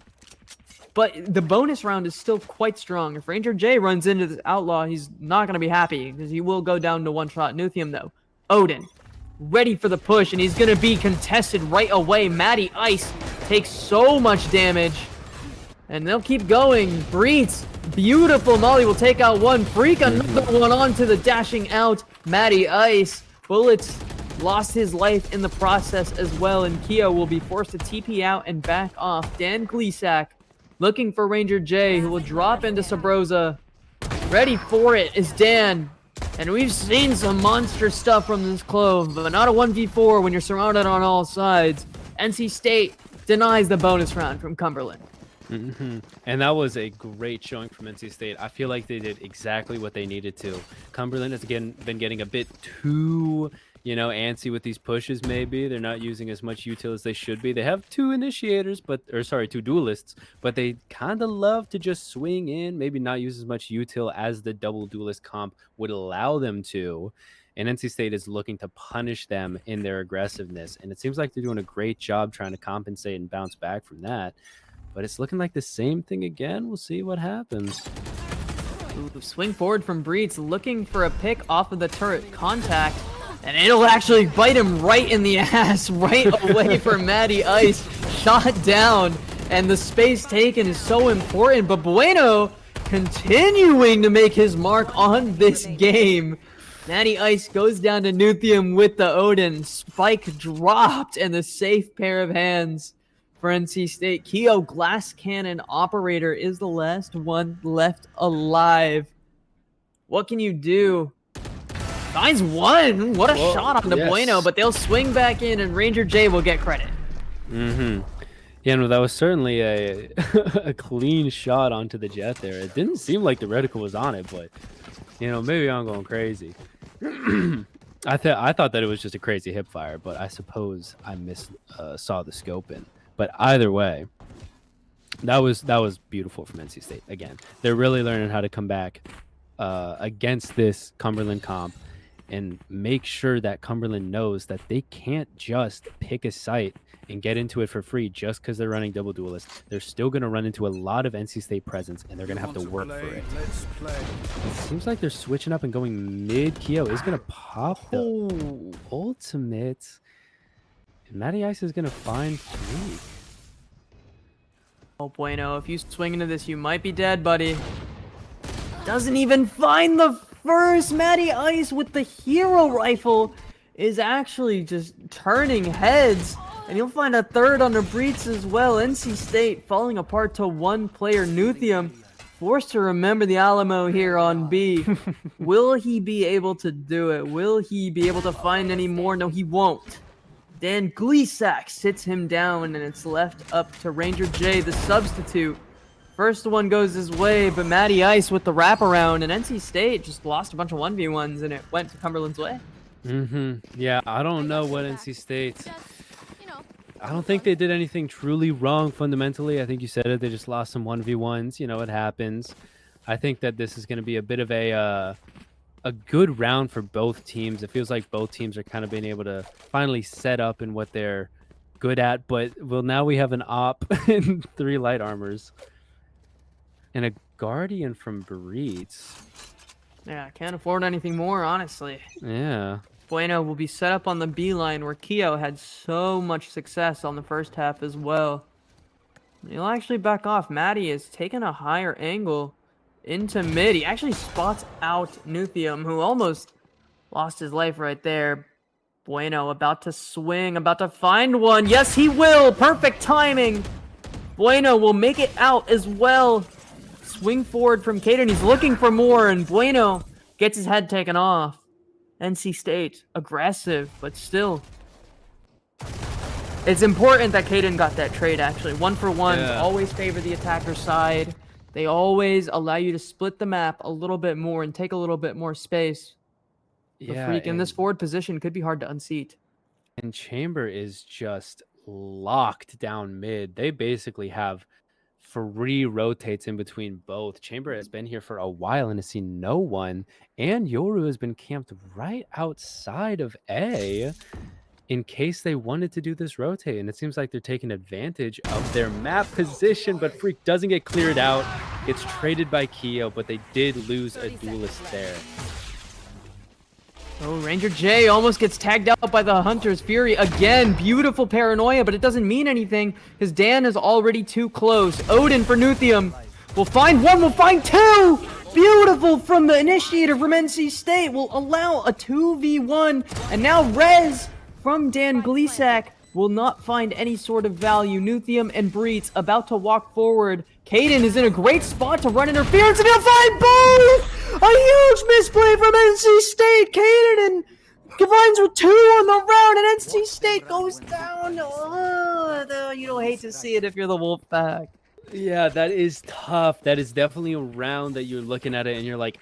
But the bonus round is still quite strong. If Ranger J runs into this Outlaw, he's not going to be happy because he will go down to 1-shot. Nuthium, though. Odin, ready for the push, and he's going to be contested right away. Matty Ice takes so much damage, and they'll keep going. Breets, beautiful Molly will take out one. Freak, another one onto the dashing out. Matty Ice, Bullets lost his life in the process as well, and Keo will be forced to TP out and back off. Dan Gleesack looking for Ranger J, who will drop into Sabrosa. Ready for it is Dan. And we've seen some monster stuff from this Clove, but not a 1v4 when you're surrounded on all sides. NC State denies the bonus round from Cumberland. And that was a great showing from NC State. I feel like they did exactly what they needed to. Cumberland has again been getting a bit too, antsy with these pushes. Maybe they're not using as much util as they should be. They have 2 initiators, 2 duelists, but they kind of love to just swing in, maybe not use as much util as the double duelist comp would allow them to. And NC State is looking to punish them in their aggressiveness. And it seems like they're doing a great job trying to compensate and bounce back from that. But it's looking like the same thing again. We'll see what happens. Ooh, swing forward from Breets, looking for a pick off of the turret. Contact. And it'll actually bite him right in the ass, right away from Matty Ice. Shot down. And the space taken is so important. But Bueno continuing to make his mark on this game. Matty Ice goes down to Nuthium with the Odin. Spike dropped, and the safe pair of hands for NC State. Keo, Glass Cannon Operator, is the last one left alive. What can you do? Finds one. What a shot on the Bueno, but they'll swing back in, and Ranger J will get credit. Yeah, no, that was certainly a a clean shot onto the jet there. It didn't seem like the reticle was on it, but maybe I'm going crazy. I thought that it was just a crazy hip fire, but I suppose I saw the scope in. But either way, that was beautiful from NC State. Again, they're really learning how to come back against this Cumberland comp and make sure that Cumberland knows that they can't just pick a site and get into it for free just because they're running double duelist. They're still going to run into a lot of NC State presence, and they're going to have to work for it. It seems like they're switching up and going mid. Keo is going to pop the ultimate. And Matty Ice is going to find Freak. Oh, bueno. If you swing into this, you might be dead, buddy. Doesn't even find the first. Matty Ice with the hero rifle is actually just turning heads. And you'll find a third on the Breach as well. NC State falling apart to one player. Nuthium forced to remember the Alamo here on B. Will he be able to do it? Will he be able to find any more? No, he won't. Dan Gleesack sits him down, and it's left up to Ranger J, the substitute. First one goes his way, but Matty Ice with the wraparound, and NC State just lost a bunch of 1v1s, and it went to Cumberland's way. Yeah, I don't know what NC State... I don't think they did anything truly wrong fundamentally. I think you said it. They just lost some 1v1s. It happens. I think that this is going to be a bit of a good round for both teams. It feels like both teams are kind of being able to finally set up in what they're good at. But, well, now we have an op and 3 light armors. And a Guardian from Breeds. Yeah, can't afford anything more, honestly. Yeah. Bueno will be set up on the B line where Keo had so much success on the first half as well. He'll actually back off. Matty is taking a higher angle into mid. He actually spots out Nuthium, who almost lost his life right there. Bueno about to swing, about to find one. Yes, he will. Perfect timing. Bueno will make it out as well. Swing forward from Caden. He's looking for more, and Bueno gets his head taken off. NC State, aggressive, but still. It's important that Caden got that trade, actually. 1-for-1s always favor the attacker's side. They always allow you to split the map a little bit more and take a little bit more space. The Freak in this forward position could be hard to unseat. And Chamber is just locked down mid. They basically have 3 rotates in between both. Chamber has been here for a while and has seen no one. And Yoru has been camped right outside of A in case they wanted to do this rotate. And it seems like they're taking advantage of their map position, but Freak doesn't get cleared out. Gets traded by Keo, but they did lose a duelist there. Oh, Ranger J almost gets tagged out by the Hunter's Fury. Again, beautiful paranoia, but it doesn't mean anything because Dan is already too close. Odin for Nuthium. We'll find one, we'll find 2! Beautiful from the initiator from NC State. Will allow a 2v1. And now Rez from Dan Gleesack will not find any sort of value. Nuthium and Breeds about to walk forward. Caden is in a great spot to run interference, and he'll find both! A huge misplay from NC State. Caden and combines with 2 on the round, and NC State goes down. You don't hate to see it if you're the Wolfpack. Yeah, that is tough. That is definitely a round that you're looking at it and you're like,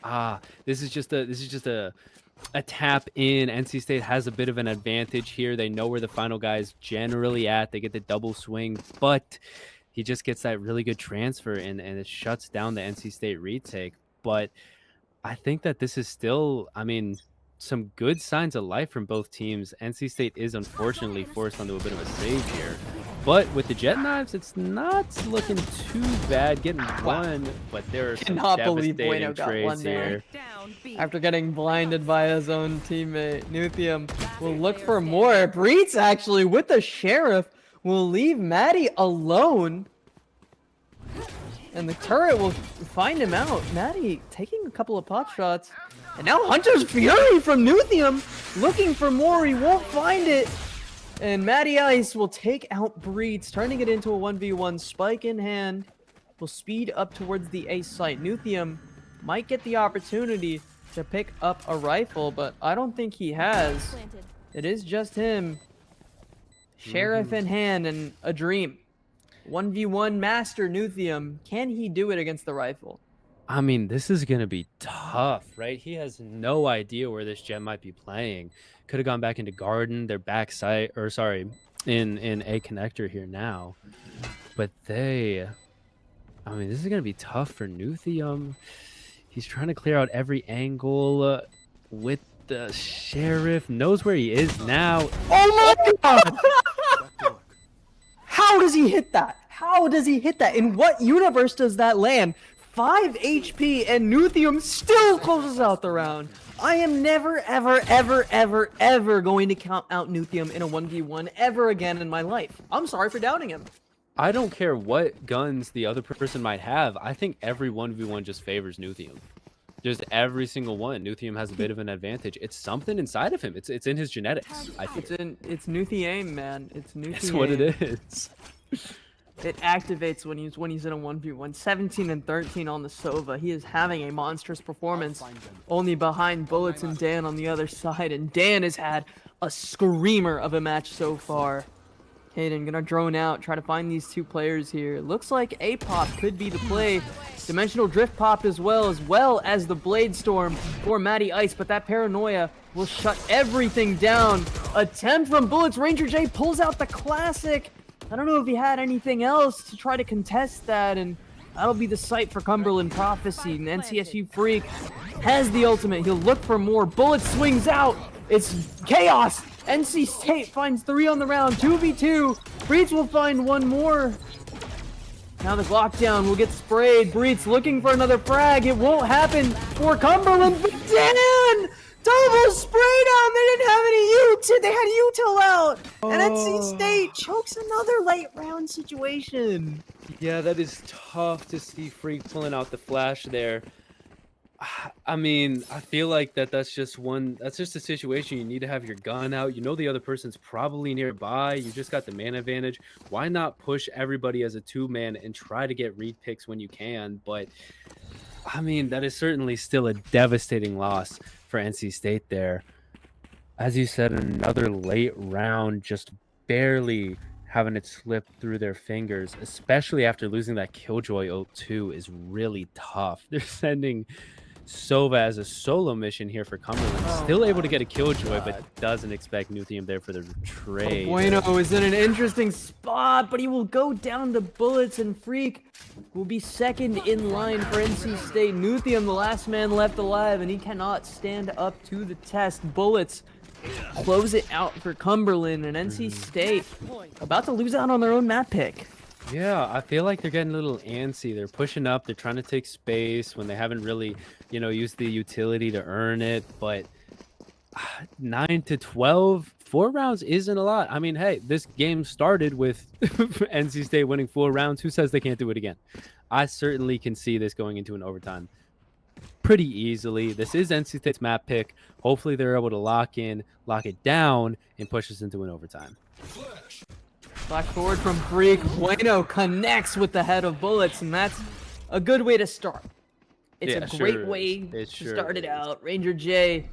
this is just a tap in. NC State has a bit of an advantage here. They know where the final guy is generally at. They get the double swing, but he just gets that really good transfer and it shuts down the NC State retake. But I think that this is still, some good signs of life from both teams. NC State is unfortunately forced onto a bit of a save here. But with the jet knives, it's not looking too bad. Getting one, but there are some devastating trades here. After getting blinded by his own teammate, Nuthium will look for more. Breeds actually with the Sheriff will leave Matty alone. And the turret will find him out. Matty taking a couple of pot shots. And now Hunter's Fury from Nuthium looking for more. He won't find it. And Matty Ice will take out Breeds, turning it into a 1v1. Spike in hand. Will speed up towards the A site. Nuthium might get the opportunity to pick up a rifle, but I don't think he has. It is just him. Sheriff in hand and a dream. 1v1 master Nuthium. Can he do it against the rifle? I mean, this is gonna be tough, right? He has no idea where this gem might be playing. Could have gone back into garden, their backside, or sorry, in a connector here now. But I mean, this is gonna be tough for Nuthium. He's trying to clear out every angle with the sheriff. Knows where he is now. Oh my god! How does he hit that? How does he hit that? In what universe does that land? 5 HP and Nuthium still closes out the round. I am never, ever, ever, ever, ever going to count out Nuthium in a 1v1 ever again in my life. I'm sorry for doubting him. I don't care what guns the other person might have. I think every 1v1 just favors Nuthium. Just every single one. Nuthium has a bit of an advantage. It's something inside of him. It's in his genetics. I think. It's Nuthium, man. It's Nuthium. That's what it is. It activates when he's in a 1v1. 17 and 13 on the Sova. He is having a monstrous performance. Only behind Bullets and Dan on the other side. And Dan has had a screamer of a match so far. Hayden gonna drone out, try to find these two players here. Looks like A-Pop could be the play. Dimensional Drift popped as well as the Blade Storm for Matty Ice, but that Paranoia will shut everything down. Attempt from Bullets. Ranger J pulls out the classic. I don't know if he had anything else to try to contest that, and that'll be the site for Cumberland Prophecy. And NCSU Freak has the ultimate. He'll look for more. Bullet swings out. It's chaos. NC State finds 3 on the round. 2v2. Breeds will find 1 more. Now the lockdown will get sprayed. Breeds looking for another frag. It won't happen for Cumberland. But Dan! Double spray down. They didn't have any util. They had util out. And NC State chokes another late round situation. Yeah, that is tough to see Freak pulling out the flash there. I mean, I feel like that's just a situation. You need to have your gun out. You know the other person's probably nearby. You just got the man advantage. Why not push everybody as a 2-man and try to get read picks when you can? But I mean, that is certainly still a devastating loss for NC State there. As you said, another late round, just barely having it slip through their fingers, especially after losing that Killjoy ult 2 is really tough. They're sending Sova as a solo mission here for Cumberland. Still able to get a Killjoy, but doesn't expect Nuthium there for the trade. Bueno is in an interesting spot, but he will go down to Bullets, and Freak will be second in line for NC State. Nuthium, the last man left alive, and he cannot stand up to the test. Bullets close it out for Cumberland, and NC State about to lose out on their own map pick. Yeah, I feel like they're getting a little antsy. They're pushing up. They're trying to take space when they haven't really, used the utility to earn it. But 9 to 12, 4 rounds isn't a lot. I mean, hey, this game started with NC State winning 4 rounds. Who says they can't do it again? I certainly can see this going into an overtime pretty easily. This is NC State's map pick. Hopefully they're able to lock it down, and push us into an overtime. Back forward from Freak. Bueno connects with the head of Bullets, and that's a good way to start. It's a great way to start it out. Ranger J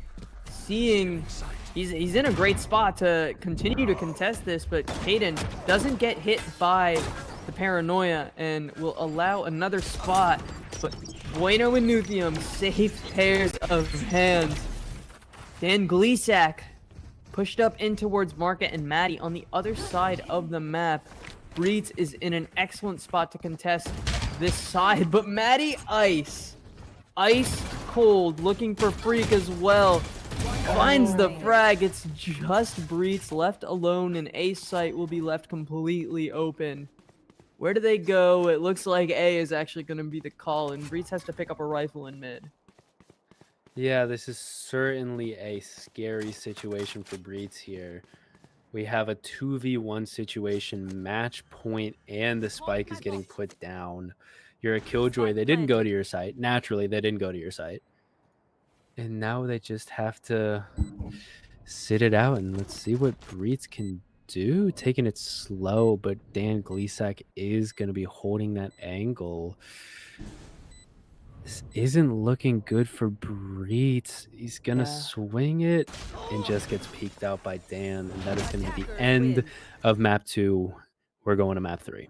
seeing he's in a great spot to continue to contest this, but Hayden doesn't get hit by the Paranoia and will allow another spot. But Bueno and Nuthium, safe pairs of hands. Dan Gleesack pushed up in towards Market and Maddie on the other side of the map. Breeds is in an excellent spot to contest this side, but Maddie Ice cold, looking for Freak as well. Finds the frag. It's just Breeds left alone, and A site will be left completely open. Where do they go? It looks like A is actually going to be the call, and Breeds has to pick up a rifle in mid. Yeah, this is certainly a scary situation for Breeds here. We have a 2v1 situation, match point, and the spike is getting put down. You're a Killjoy. They didn't go to your site. Naturally, they didn't go to your site. And now they just have to sit it out, and let's see what Breeds can do. Taking it slow, but Dan Gleesack is going to be holding that angle. This isn't looking good for Breeds. He's going to swing it and just gets peeked out by Dan. And that is going to be the end of map 2. We're going to map 3.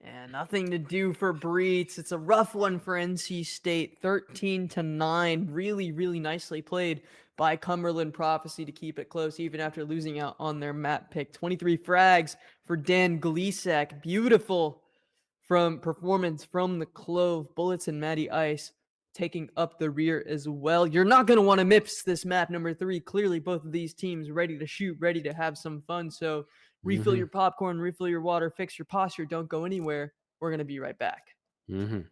And nothing to do for Breeds. It's a rough one for NC State, 13-9. Really, really nicely played by Cumberland Prophecy to keep it close, even after losing out on their map pick. 23 frags for Dan Gleesack. Beautiful from performance from the Clove. Bullets and Matty Ice taking up the rear as well. You're not going to want to miss this map number 3. Clearly, both of these teams ready to shoot, ready to have some fun. So refill Mhm. your popcorn, refill your water, fix your posture. Don't go anywhere. We're going to be right back. Mhm.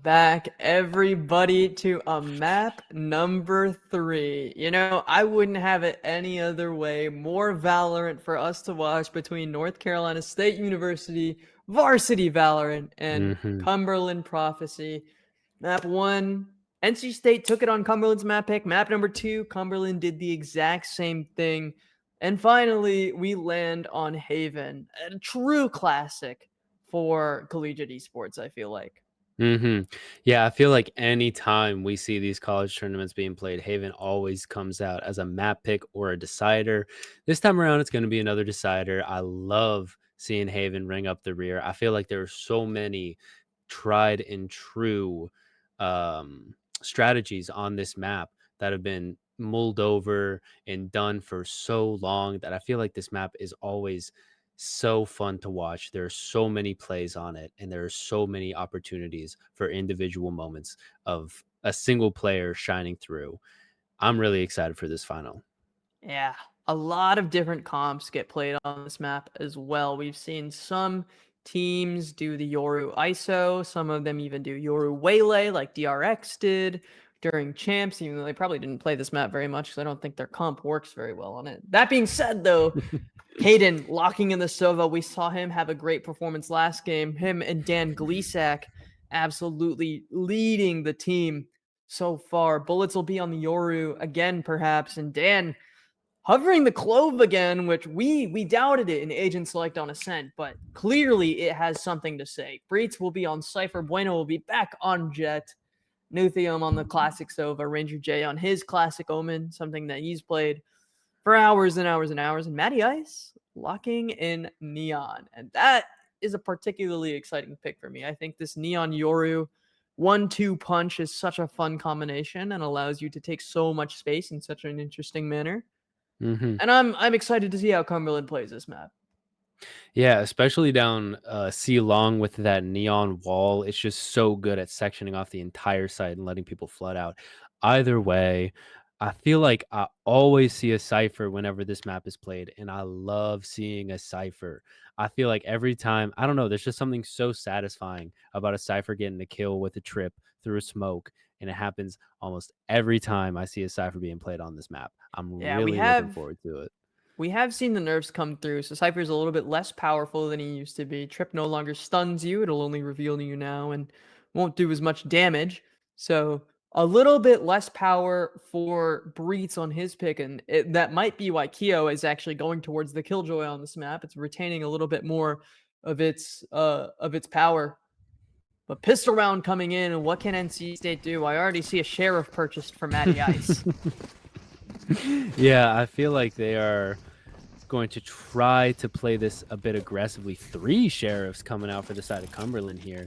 back, everybody, to map number 3. You know, I wouldn't have it any other way. More Valorant for us to watch between North Carolina State University, Varsity Valorant, and Hmm. Cumberland Prophecy. Map 1, NC State took it on Cumberland's map pick. Map number 2, Cumberland did the exact same thing. And finally, we land on Haven, a true classic for collegiate esports, I feel like. Yeah, I feel like anytime we see these college tournaments being played, Haven always comes out as a map pick or a decider. This time around, it's going to be another decider. I love seeing Haven ring up the rear. I feel like there are so many tried and true strategies on this map that have been mulled over and done for so long that I feel like this map is always so fun to watch. There are so many plays on it, and there are so many opportunities for individual moments of a single player shining through. I'm really excited for this final. Yeah, a lot of different comps get played on this map as well. We've seen some teams do the Yoru ISO, some of them even do Yoru Waylay, like DRX did during Champs, even though they probably didn't play this map very much because I don't think their comp works very well on it. That being said, though, Caden locking in the Sova. We saw him have a great performance last game. Him and Dan Gleesack absolutely leading the team so far. Bullets will be on the Yoru again, perhaps, and Dan hovering the Clove again, which we doubted it in Agent Select on Ascent, but clearly it has something to say. Breach will be on Cypher. Bueno will be back on Jet. Nuthium on the classic Sova. Ranger J on his classic Omen, something that he's played for hours and hours and hours. And Matty Ice locking in Neon. And that is a particularly exciting pick for me. I think this Neon Yoru 1-2 punch is such a fun combination and allows you to take so much space in such an interesting manner. Hmm. And I'm excited to see how Cumberland plays this map. Yeah, especially down C long with that neon wall. It's just so good at sectioning off the entire site and letting people flood out. Either way, I feel like I always see a cipher whenever this map is played, and I love seeing a cipher. I feel like every time, I don't know, there's just something so satisfying about a cipher getting a kill with a trip through a smoke, and it happens almost every time I see a cipher being played on this map. I'm Yeah, really looking forward to it. we have seen the nerfs come through, so Cypher's a little bit less powerful than he used to be. Trip no longer stuns you, it'll only reveal you now and won't do as much damage. So a little bit less power for Breets on his pick, and that might be why Keo is actually going towards the Killjoy on this map. It's retaining a little bit more of its power. But pistol round coming in, and what can NC State do? I already see a sheriff purchased for Matty Ice. Yeah, I feel like they are going to try to play this a bit aggressively. 3 sheriffs coming out for the side of Cumberland here.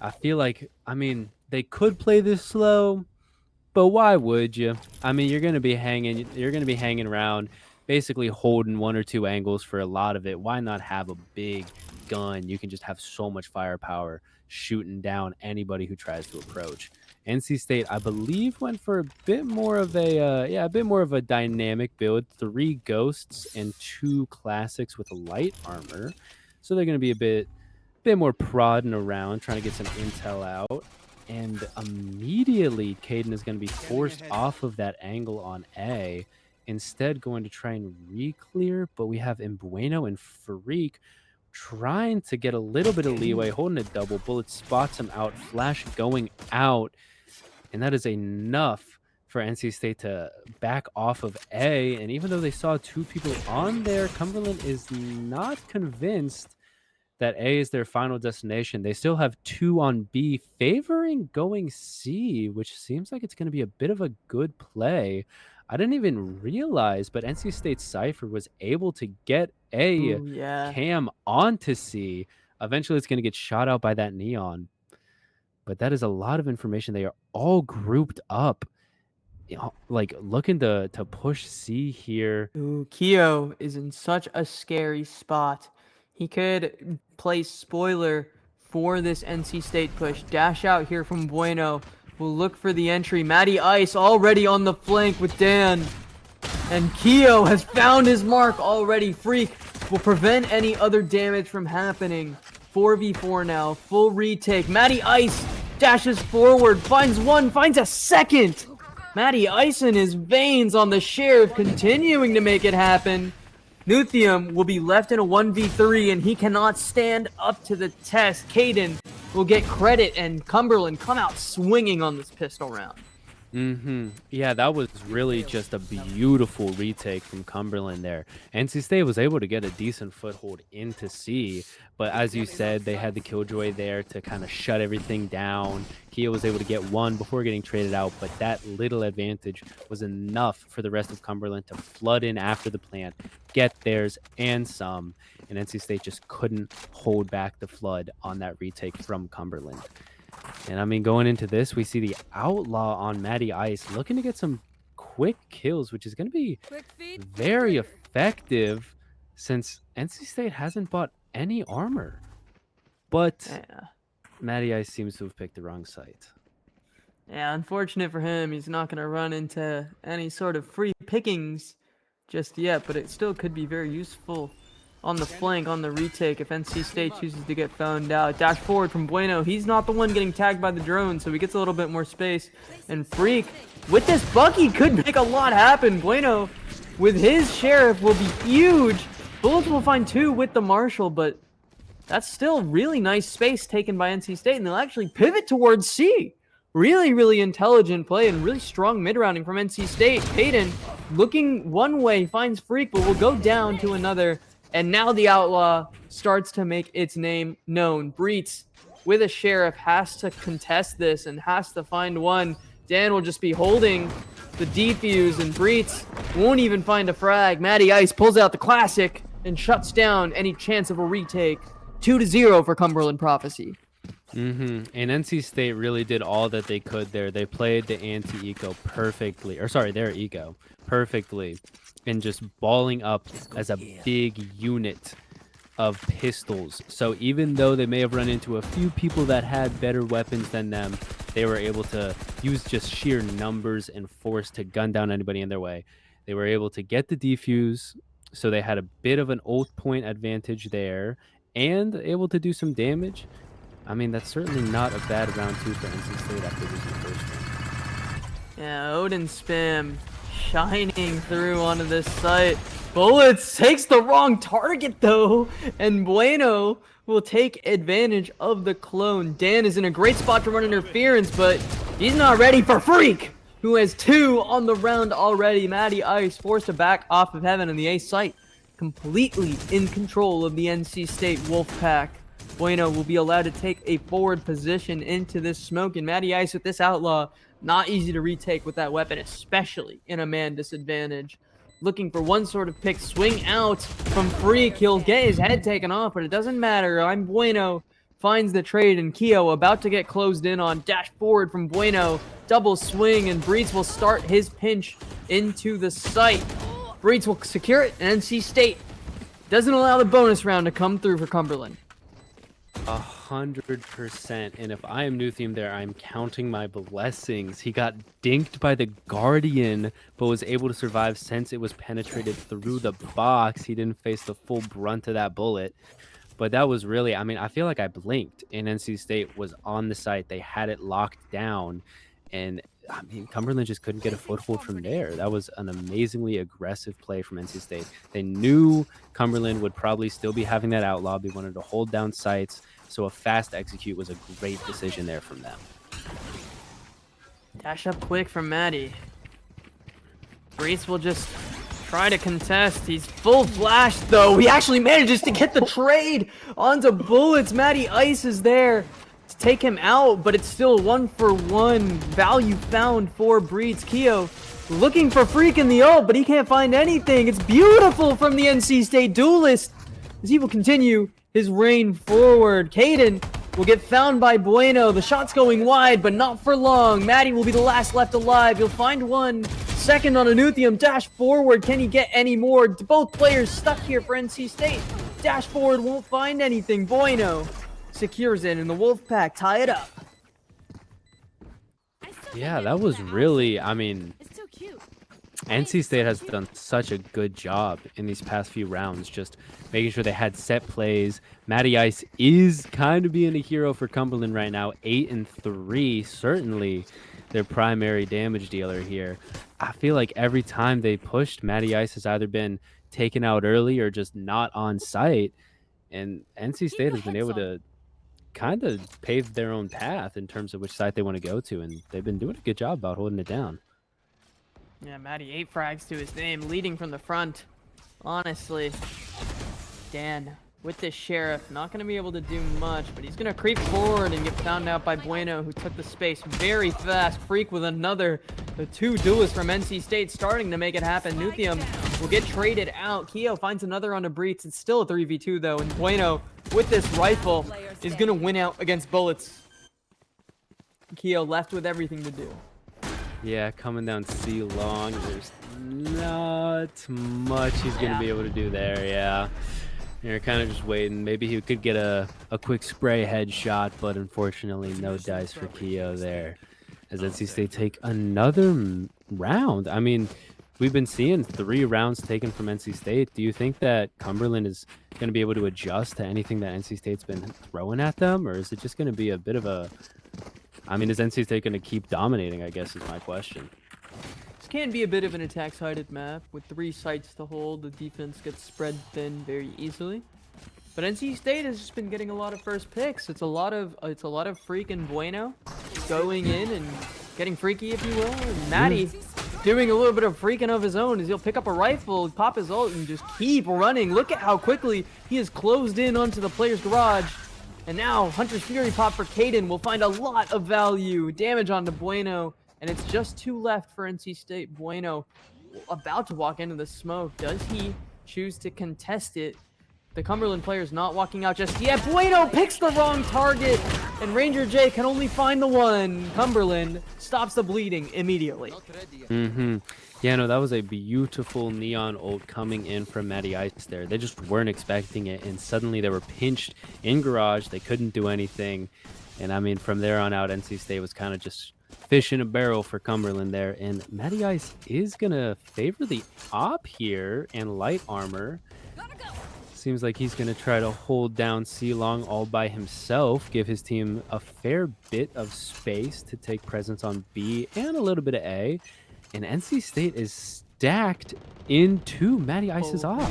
I feel like, I mean, they could play this slow, but why would you? I mean, you're going to be hanging around, basically holding 1 or 2 angles for a lot of it. Why not have a big gun? You can just have so much firepower shooting down anybody who tries to approach. NC State, I believe, went for a bit more of a dynamic build. 3 ghosts and 2 classics with light armor. So they're going to be a bit more prodding around, trying to get some intel out. And immediately, Caden is going to be forced off of that angle on A, instead going to try and re-clear. But we have Embueno and Freak trying to get a little bit of leeway, holding a double. Bullet spots him out, flash going out, and that is enough for NC State to back off of A. And even though they saw 2 people on there, Cumberland is not convinced that A is their final destination. They still have 2 on B, favoring going C, which seems like it's going to be a bit of a good play. I didn't even realize, but NC State Cypher was able to get A Ooh, yeah. cam onto C. Eventually, it's going to get shot out by that neon. But that is a lot of information. They are all grouped up, like looking to push C here. Ooh, Keo is in such a scary spot. He could play spoiler for this NC State push. Dash out here from Bueno. We'll look for the entry. Matty Ice already on the flank with Dan. And Keo has found his mark already. Freak will prevent any other damage from happening. 4v4 now. Full retake. Matty Ice dashes forward, finds one, finds a second. Matty Ice in his veins on the Sheriff, continuing to make it happen. Nuthium will be left in a 1v3, and he cannot stand up to the test. Caden will get credit, and Cumberland come out swinging on this pistol round. Yeah, that was really just a beautiful retake from Cumberland there. NC State was able to get a decent foothold into C, but as you said, they had the Killjoy there to kind of shut everything down. Kia was able to get one before getting traded out, but that little advantage was enough for the rest of Cumberland to flood in after the plant, get theirs and some, and NC State just couldn't hold back the flood on that retake from Cumberland. And I mean, going into this, we see the Outlaw on Matty Ice looking to get some quick kills, which is going to be very effective since NC State hasn't bought any armor. But Matty Ice seems to have picked the wrong site. Yeah, unfortunate for him. He's not going to run into any sort of free pickings just yet, but it still could be very useful on the flank, on the retake, if NC State chooses to get found out. Dash forward from Bueno. He's not the one getting tagged by the drone, so he gets a little bit more space. And Freak, with this Bucky, could make a lot happen. Bueno, with his Sheriff, will be huge. Bullets will find two with the Marshal, but that's still really nice space taken by NC State, and they'll actually pivot towards C. Really, really intelligent play and really strong mid-rounding from NC State. Payton, looking one way, finds Freak, but will go down to another. And now the Outlaw starts to make its name known. Breets, with a Sheriff, has to contest this and has to find one. Dan will just be holding the defuse, and Breets won't even find a frag. Matty Ice pulls out the classic and shuts down any chance of a retake. 2-0 for Cumberland Prophecy. And NC State really did all that they could there. They played the anti-eco perfectly, or sorry, their eco perfectly, and just balling up as a big unit of pistols. So even though they may have run into a few people that had better weapons than them, they were able to use just sheer numbers and force to gun down anybody in their way. They were able to get the defuse, so they had a bit of an ult point advantage there, and able to do some damage. I mean, that's certainly not a bad round two for NC State after losing the first one. Yeah, Odin Spam shining through onto this site. Bullets takes the wrong target though, and Bueno will take advantage of the clone. Dan is in a great spot to run interference, but he's not ready for Freak, who has two on the round already. Matty Ice forced to back off of heaven, and the A site completely in control of the NC State Wolfpack. Bueno will be allowed to take a forward position into this smoke, and Matty Ice with this Outlaw, not easy to retake with that weapon, especially in a man disadvantage. Looking for one sort of pick, swing out from Freak. He'll get his head taken off, but it doesn't matter. I'm Bueno finds the trade, and Keo about to get closed in on. Dash forward from Bueno, double swing, and Breets will start his pinch into the site. Breets will secure it, and NC State doesn't allow the bonus round to come through for Cumberland. 100%. And if I am Nuthium there, I'm counting my blessings. He got dinked by the Guardian, but was able to survive since it was penetrated through the box. He didn't face the full brunt of that bullet. But that was really, I mean, I feel like I blinked and NC State was on the site. They had it locked down. And I mean, Cumberland just couldn't get a foothold from there. That was an amazingly aggressive play from NC State. They knew Cumberland would probably still be having that Outlaw. They wanted to hold down sites. So a fast execute was a great decision there from them. Dash up quick from Matty. Brees will just try to contest. He's full flash though. He actually manages to get the trade onto Bullets. Matty Ice is there to take him out, but it's still 1-for-1 value found for Breeds. Keo looking for Freak in the ult, but he can't find anything. It's beautiful from the NC State duelist as he will continue his reign forward. Caden will get found by Bueno. The shot's going wide, but not for long. Matty will be the last left alive. He'll find one. Second on Anuthium. Dash forward. Can he get any more? Both players stuck here for NC State. Dash forward won't find anything. Bueno secures it, and the Wolfpack tie it up. Yeah, that was really, I mean, NC State has done such a good job in these past few rounds, just making sure they had set plays. Matty Ice is kind of being a hero for Cumberland right now, 8-3, certainly their primary damage dealer here. I feel like every time they pushed, Matty Ice has either been taken out early or just not on site, and NC State has been able to kind of pave their own path in terms of which side they want to go to, and they've been doing a good job about holding it down. Yeah, Matty, 8 frags to his name, leading from the front. Honestly, Dan, with this Sheriff, not going to be able to do much, but he's going to creep forward and get found out by Bueno, who took the space very fast. Freak with another. The 2 duelists from NC State starting to make it happen. Nuthium will get traded out. Keo finds another on a Breach. It's still a 3v2, though, and Bueno, with this rifle, is going to win out against bullets. Keo left with everything to do. Yeah, coming down C long, there's not much he's going to be able to do there, yeah. You're kind of just waiting. Maybe he could get a quick spray headshot, but unfortunately no dice for Keo there. As NC State take another round. I mean, we've been seeing 3 rounds taken from NC State. Do you think that Cumberland is going to be able to adjust to anything that NC State's been throwing at them? Or is it just going to be a bit of a... I mean, is NC State going to keep dominating, I guess, is my question. This can be a bit of an attack-sided map. With 3 sites to hold, the defense gets spread thin very easily. But NC State has just been getting a lot of first picks. It's a lot of Freak and Bueno going in and getting freaky, if you will. And Matty doing a little bit of freaking of his own as he'll pick up a rifle, pop his ult, and just keep running. Look at how quickly he has closed in onto the player's garage. And now, Hunter's Fury pop for Caden will find a lot of value. Damage onto Bueno, and it's just 2 left for NC State. Bueno about to walk into the smoke. Does he choose to contest it? The Cumberland player's not walking out just yet. Bueno picks the wrong target, and Ranger J can only find the one. Cumberland stops the bleeding immediately. Yeah, no, that was a beautiful neon ult coming in from Matty Ice there. They just weren't expecting it, and suddenly they were pinched in garage. They couldn't do anything. And I mean, from there on out, NC State was kind of just fish in a barrel for Cumberland there. And Matty Ice is going to favor the op here and light armor. Seems like he's going to try to hold down C-Long all by himself, give his team a fair bit of space to take presence on B and a little bit of A. And NC State is stacked into Matty Ice's op.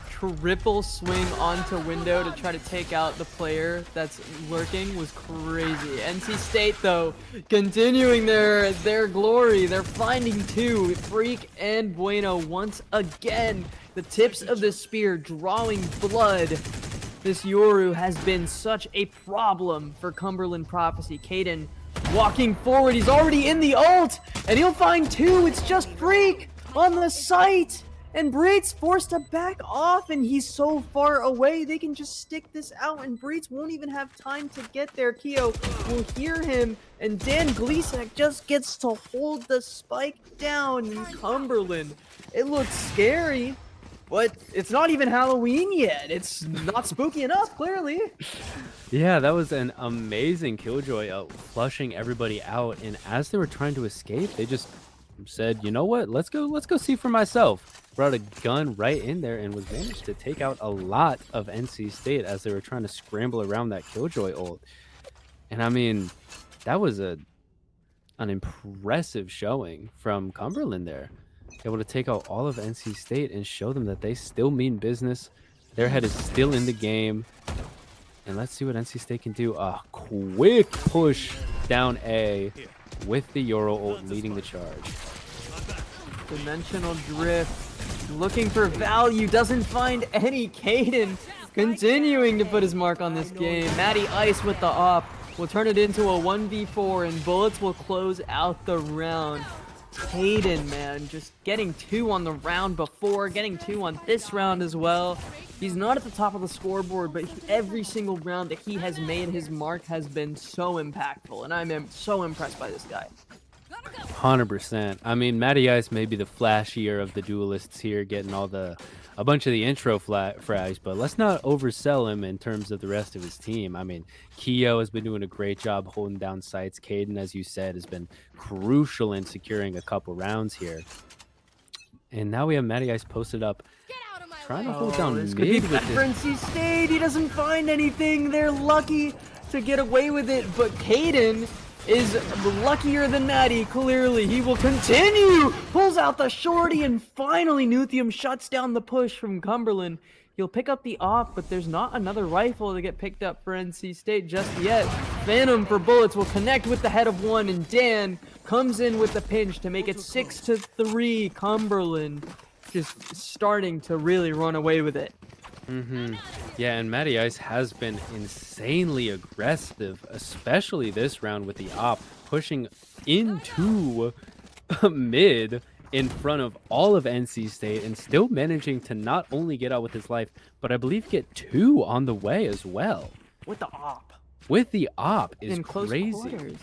Triple swing onto window to try to take out the player that's lurking was crazy. NC State, though, continuing their glory. They're finding 2, Freak and Bueno once again. The tips of the spear drawing blood. This Yoru has been such a problem for Cumberland Prophecy. Caden walking forward. He's already in the ult, and he'll find 2. It's just Freak on the site. And Breitz forced to back off, and he's so far away, they can just stick this out, and Breitz won't even have time to get there. Keo will hear him, and Dan Gleesack just gets to hold the spike down in Cumberland. It looks scary, but it's not even Halloween yet. It's not spooky enough, clearly. Yeah, that was an amazing killjoy flushing everybody out, and as they were trying to escape, they just said, you know what, let's go see for myself. Brought a gun right in there and was managed to take out a lot of NC State as they were trying to scramble around that killjoy ult. And I mean, that was an impressive showing from Cumberland there. Able to take out all of NC State and show them that they still mean business. Their head is still in the game. And let's see what NC State can do. A quick push down A with the Euro ult leading the charge. Dimensional drift. Looking for value. Doesn't find any. Caden continuing to put his mark on this game. Matty Ice with the op will turn it into a 1v4, and bullets will close out the round. Caden, man, just getting 2 on the round before, getting 2 on this round as well. He's not at the top of the scoreboard, but every single round that he has made his mark has been so impactful, and I'm so impressed by this guy. 100%. I mean, Matty Ice may be the flashier of the duelists here, getting a bunch of the intro frags, but let's not oversell him in terms of the rest of his team. I mean, Keo has been doing a great job holding down sites. Caden, as you said, has been crucial in securing a couple rounds here. And now we have Matty Ice posted up, trying to hold down this could be mid bad with for this. NC State. He doesn't find anything. They're lucky to get away with it, but Caden is luckier than Maddie, clearly. He will continue, pulls out the shorty, and finally Nuthium shuts down the push from Cumberland. He'll pick up the op, but there's not another rifle to get picked up for NC State just yet. Phantom for bullets will connect with the head of one, and Dan comes in with the pinch to make it 6-3. Cumberland just starting to really run away with it. Yeah, and Matty Ice has been insanely aggressive, especially this round with the op, pushing into mid in front of all of NC State and still managing to not only get out with his life, but I believe get 2 on the way as well. With the op. With the op is In close crazy. quarters.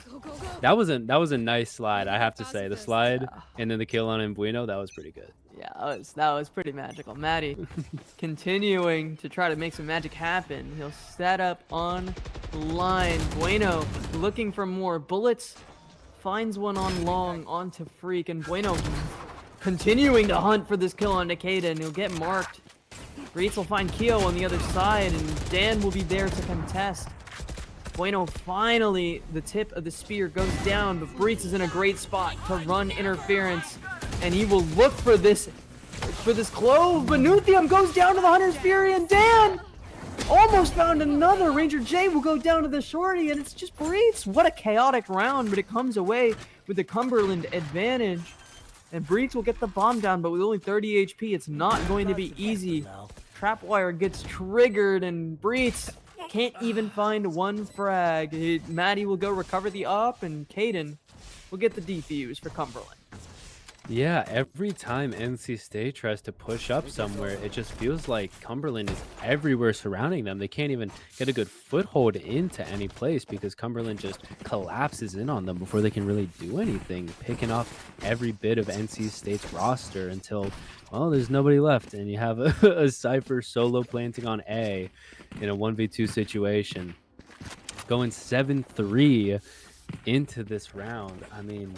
That was a nice slide, I have to say. The slide and then the kill on Embueno, that was pretty good. Yeah, that was pretty magical. Maddie continuing to try to make some magic happen. He'll set up on line. Bueno looking for more bullets. Finds one on long onto Freak. And Bueno continuing to hunt for this kill on Takeda. And he'll get marked. Breitz will find Keo on the other side. And Dan will be there to contest. Bueno finally, the tip of the spear goes down. But Breitz is in a great spot to run interference. And he will look for this clove, but Nuthium goes down to the Hunter's Fury, and Dan almost found another. Ranger J will go down to the shorty, and it's just Breitz. What a chaotic round, but it comes away with the Cumberland advantage. And Breitz will get the bomb down, but with only 30 HP, it's not going to be easy. Trapwire gets triggered, and Breitz can't even find one frag. Maddie will go recover the op, and Caden will get the defuse for Cumberland. Yeah, every time NC State tries to push up somewhere, it just feels like Cumberland is everywhere surrounding them. They can't even get a good foothold into any place because Cumberland just collapses in on them before they can really do anything, picking off every bit of NC State's roster until, well, there's nobody left. And you have a Cypher solo planting on A in a 1v2 situation, going 7-3 into this round. I mean,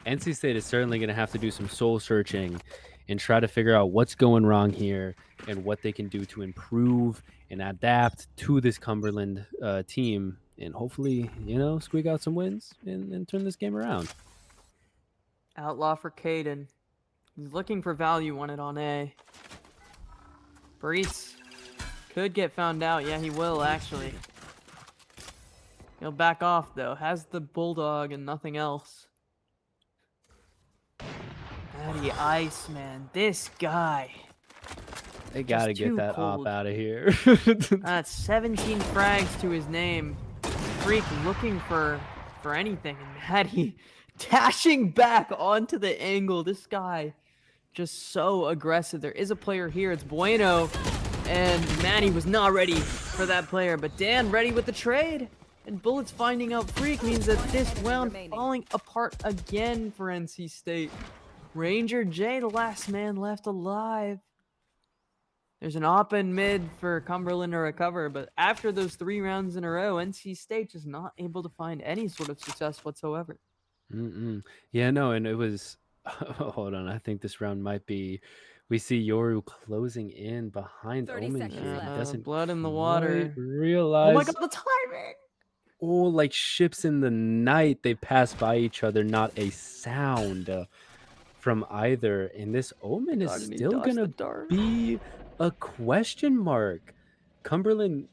NC State is certainly going to have to do some soul searching and try to figure out what's going wrong here and what they can do to improve and adapt to this Cumberland team and hopefully, squeak out some wins and turn this game around. Outlaw for Caden. He's looking for value on it on A. Breitz could get found out. Yeah, he will, actually. He'll back off, though. Has the Bulldog and nothing else. Matty Ice, man. This guy. They got to get that op out of here. That's 17 frags to his name. Freak looking for anything. And Matty dashing back onto the angle. This guy just so aggressive. There is a player here. It's Bueno. And Matty was not ready for that player. But Dan ready with the trade. And bullets finding out Freak means that this round falling apart again for NC State. Ranger J, the last man left alive. There's an op in mid for Cumberland to recover, but after those 3 rounds in a row, NC State just not able to find any sort of success whatsoever. Yeah, no, and it was... hold on, I think this round might be... We see Yoru closing in behind Omen here. He doesn't blood in the water. Realize... Oh my god, the timing! Oh, like ships in the night, they pass by each other, not a sound from either. And this Omen is still gonna be a question mark. Cumberland,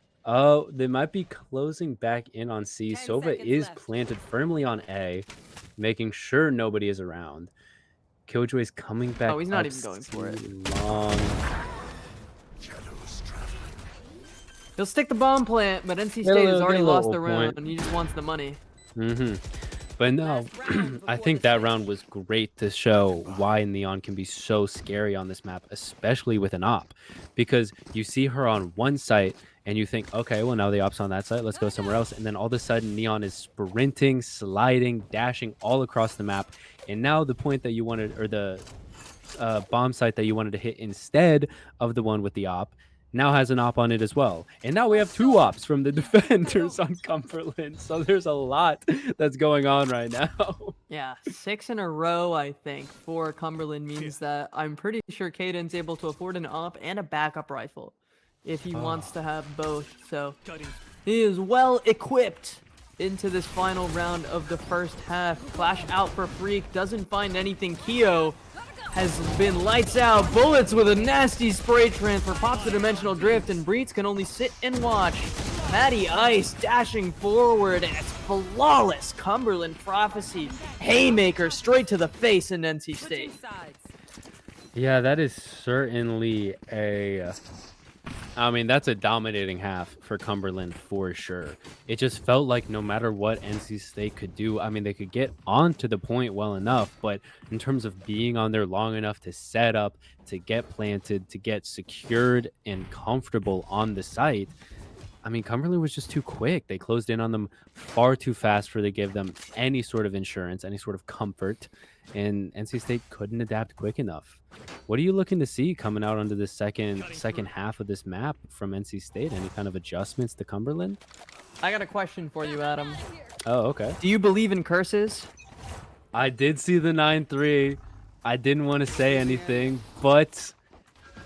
they might be closing back in on C. Sova is planted firmly on A, making sure nobody is around. Killjoy's coming back. Oh, he's not even going for it. Long. He'll stick the bomb plant, but NC State has already lost the round, and he just wants the money. But no, I think that round was great to show why Neon can be so scary on this map, especially with an op. Because you see her on one site and you think, okay, well, now the op's on that site. Let's go somewhere else. And then all of a sudden, Neon is sprinting, sliding, dashing all across the map. And now the point that you wanted, or the bomb site that you wanted to hit instead of the one with the op, now has an op on it as well. And now we have 2 ops from the defenders on Cumberland. So there's a lot that's going on right now. Yeah, 6 in a row, I think, for Cumberland means that I'm pretty sure Caden's able to afford an op and a backup rifle if he wants to have both. So he is well equipped into this final round of the first half. Flash out for Freak, doesn't find anything. Keo has been lights out. Bullets with a nasty spray transfer, pops the dimensional drift, and Breeds can only sit and watch. Matty Ice dashing forward, and it's flawless. Cumberland Prophecy, haymaker straight to the face in NC State. Yeah, that is certainly I mean, that's a dominating half for Cumberland for sure. It just felt like no matter what NC State could do, I mean, they could get onto the point well enough, but in terms of being on there long enough to set up, to get planted, to get secured and comfortable on the site, I mean, Cumberland was just too quick. They closed in on them far too fast for to give them any sort of insurance, any sort of comfort, and NC State couldn't adapt quick enough. What are you looking to see coming out onto the second half of this map from NC State? Any kind of adjustments to Cumberland? I got a question for you, Adam. Oh, okay. Do you believe in curses? I did see the 9-3. I didn't want to say anything, but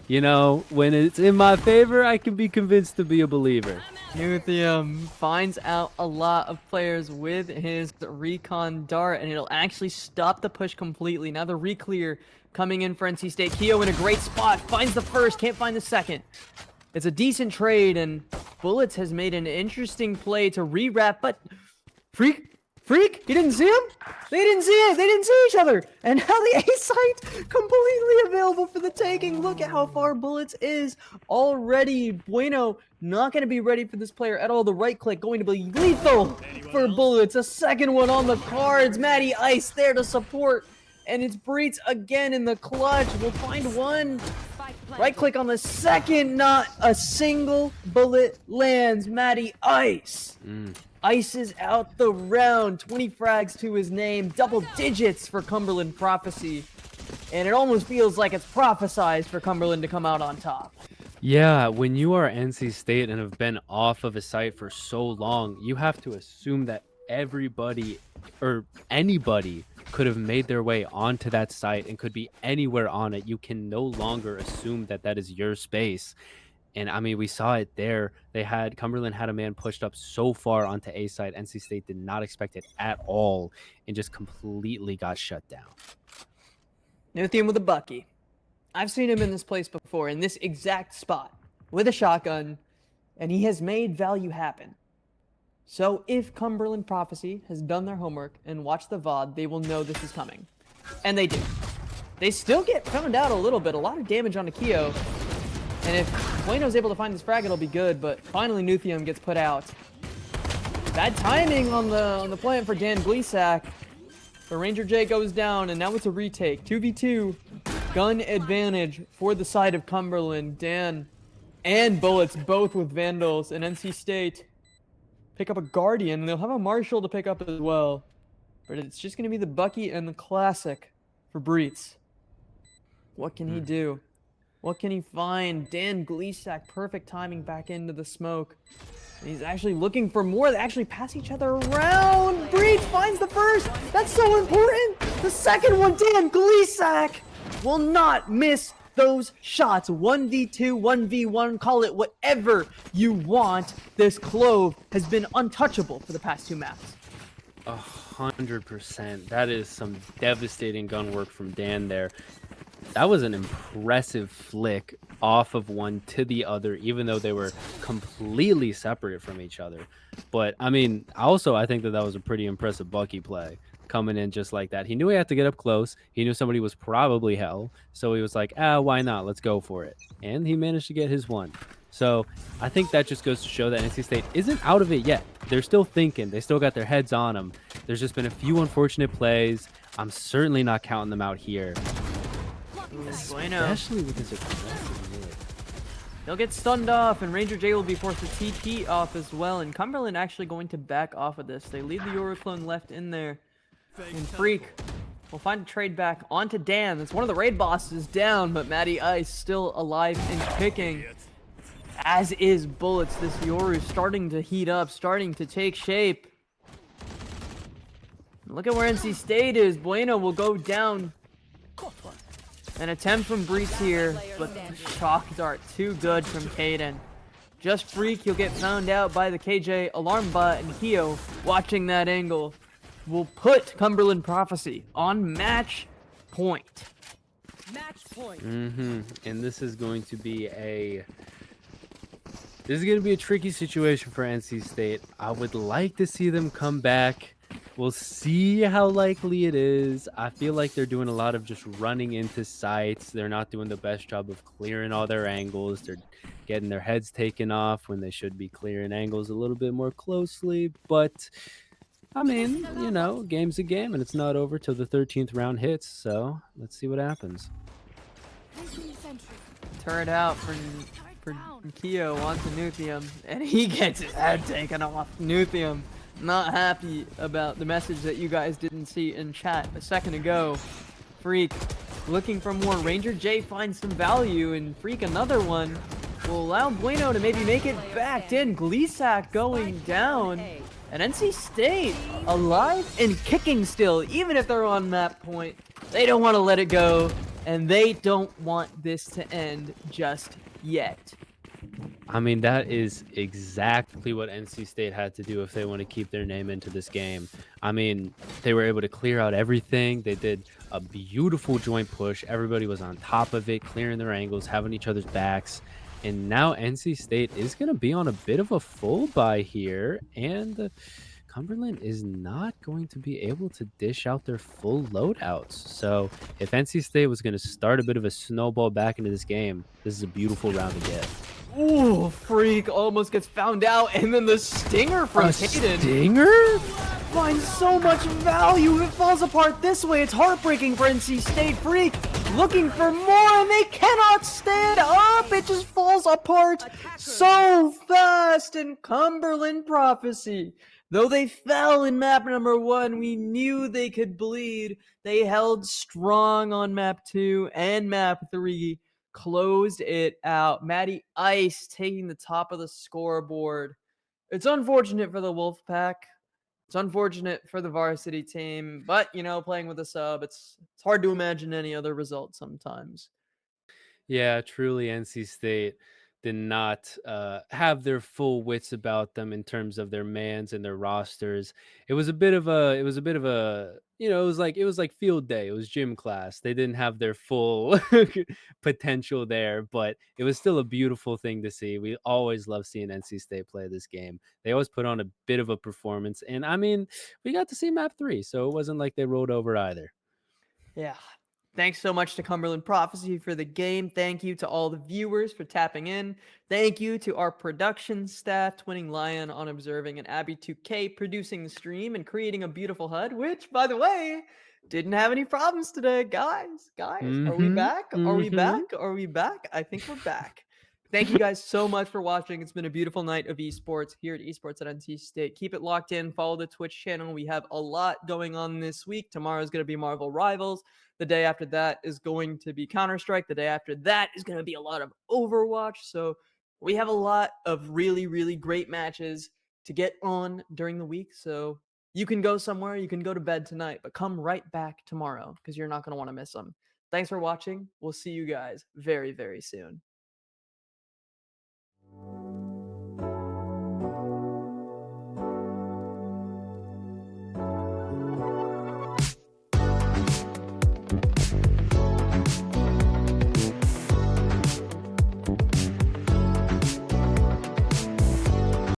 you know, when it's in my favor, I can be convinced to be a believer. Nuthium finds out a lot of players with his recon dart, and it'll actually stop the push completely. Now the reclear coming in for NC State. Keo in a great spot, finds the first, can't find the second. It's a decent trade, and Bullets has made an interesting play to re-wrap, but Freak, he didn't see him? They didn't see it, they didn't see each other. And now the A site completely available for the taking. Look at how far Bullets is already. Bueno not going to be ready for this player at all. The right click going to be lethal for Bullets. A second one on the cards. Matty Ice there to support. And it's Breeds again in the clutch. We'll find one. Right click on the second. Not a single bullet lands. Matty Ice. Ices out the round. 20 frags to his name. Double digits for Cumberland Prophecy. And it almost feels like it's prophesized for Cumberland to come out on top. Yeah, when you are NC State and have been off of a site for so long, you have to assume that everybody or anybody could have made their way onto that site and could be anywhere on it. You can no longer assume that that is your space. And I mean, we saw it there. Cumberland had a man pushed up so far onto A site. NC State did not expect it at all and just completely got shut down. Nuthium with a Bucky. I've seen him in this place before, in this exact spot, with a shotgun, and he has made value happen. So if Cumberland Prophecy has done their homework and watched the VOD, they will know this is coming. And they do. They still get found out a little bit, a lot of damage on Keo. And if Bueno's able to find this frag, it'll be good, but finally Nuthium gets put out. Bad timing on the plant for Dan Gleesack. The Ranger J goes down, and now it's a retake. 2v2. Gun advantage for the side of Cumberland. Dan and Bullets both with Vandals, and NC State pick up a Guardian. They'll have a Marshall to pick up as well. But it's just going to be the Bucky and the Classic for Breets. What can he do? What can he find? Dan Gleesack, perfect timing back into the smoke. And he's actually looking for more. They actually pass each other around. Breeds finds the first. That's so important. The second one, Dan Gleesack will not miss those shots. 1v2, 1v1, call it whatever you want. This Clove has been untouchable for the past 2 maps. 100%. That is some devastating gun work from Dan there. That was an impressive flick off of one to the other, even though they were completely separate from each other. But, I mean, also, I think that was a pretty impressive Bucky play coming in just like that. He knew he had to get up close. He knew somebody was probably hell. So he was like, why not? Let's go for it. And he managed to get his one. So I think that just goes to show that NC State isn't out of it yet. They're still thinking. They still got their heads on them. There's just been a few unfortunate plays. I'm certainly not counting them out here, Ooh, bueno. especially with his aggressive mid. He'll get stunned off, and Ranger J will be forced to TP off as well. And Cumberland actually going to back off of this. They leave the Euroclone left in there. And Freak will find a trade back onto Dan. That's one of the raid bosses down, but Matty Ice still alive and kicking. As is Bullets. This Yoru starting to heat up, starting to take shape. Look at where NC State is. Bueno will go down. An attempt from Brees here, but the shock dart too good from Caden. Just Freak, you'll get found out by the KJ alarm bot, and Keo, watching that angle, will put Cumberland Prophecy on match point. Match point. And this is going to be a tricky situation for NC State. I would like to see them come back. We'll see how likely it is. I feel like they're doing a lot of just running into sites. They're not doing the best job of clearing all their angles. They're getting their heads taken off when they should be clearing angles a little bit more closely. But, I mean, you know, game's a game, and it's not over till the 13th round hits. So, let's see what happens. Turret out for Keo onto Nuthium, and he gets his head taken off. Nuthium not happy about the message that you guys didn't see in chat a second ago. Freak looking for more. Ranger J finds some value, and Freak another one will allow Bueno to maybe make it back in. Gleesack going down, and NC State alive and kicking still, even if they're on map point. They don't want to let it go, and they don't want this to end just yet. I mean, that is exactly what NC State had to do if they want to keep their name into this game. I mean, they were able to clear out everything. They did a beautiful joint push. Everybody was on top of it, clearing their angles, having each other's backs. And now NC State is going to be on a bit of a full buy here. And Cumberland is not going to be able to dish out their full loadouts. So if NC State was going to start a bit of a snowball back into this game, this is a beautiful round to get. Ooh, Freak almost gets found out, and then the stinger from Caden. Stinger? Finds so much value. It falls apart this way. It's heartbreaking for NC State. Freak looking for more, and they cannot stand up. It just falls apart so fast. And Cumberland Prophecy, though they fell in map number 1, we knew they could bleed. They held strong on map 2 and map 3. Closed it out. Matty Ice taking the top of the scoreboard. It's unfortunate for the Wolfpack. It's unfortunate for the varsity team, but you know, playing with a sub, it's hard to imagine any other result sometimes. Yeah, truly, NC State did not have their full wits about them in terms of their mans and their rosters. It was a bit of a, you know, it was like field day. It was gym class. They didn't have their full potential there, but it was still a beautiful thing to see. We always love seeing NC State play this game. They always put on a bit of a performance, and I mean, we got to see map 3, so it wasn't like they rolled over either. Yeah. Thanks so much to Cumberland Prophecy for the game. Thank you to all the viewers for tapping in. Thank you to our production staff, Twinning Lion on observing, and Abby2K producing the stream and creating a beautiful HUD, which, by the way, didn't have any problems today. Guys, are we back? Are we back? Are we back? I think we're back. Thank you guys so much for watching. It's been a beautiful night of esports here at Esports at NC State. Keep it locked in. Follow the Twitch channel. We have a lot going on this week. Tomorrow is going to be Marvel Rivals. The day after that is going to be Counter-Strike. The day after that is going to be a lot of Overwatch. So we have a lot of really, really great matches to get on during the week. So you can go somewhere. You can go to bed tonight, but come right back tomorrow because you're not going to want to miss them. Thanks for watching. We'll see you guys very, very soon.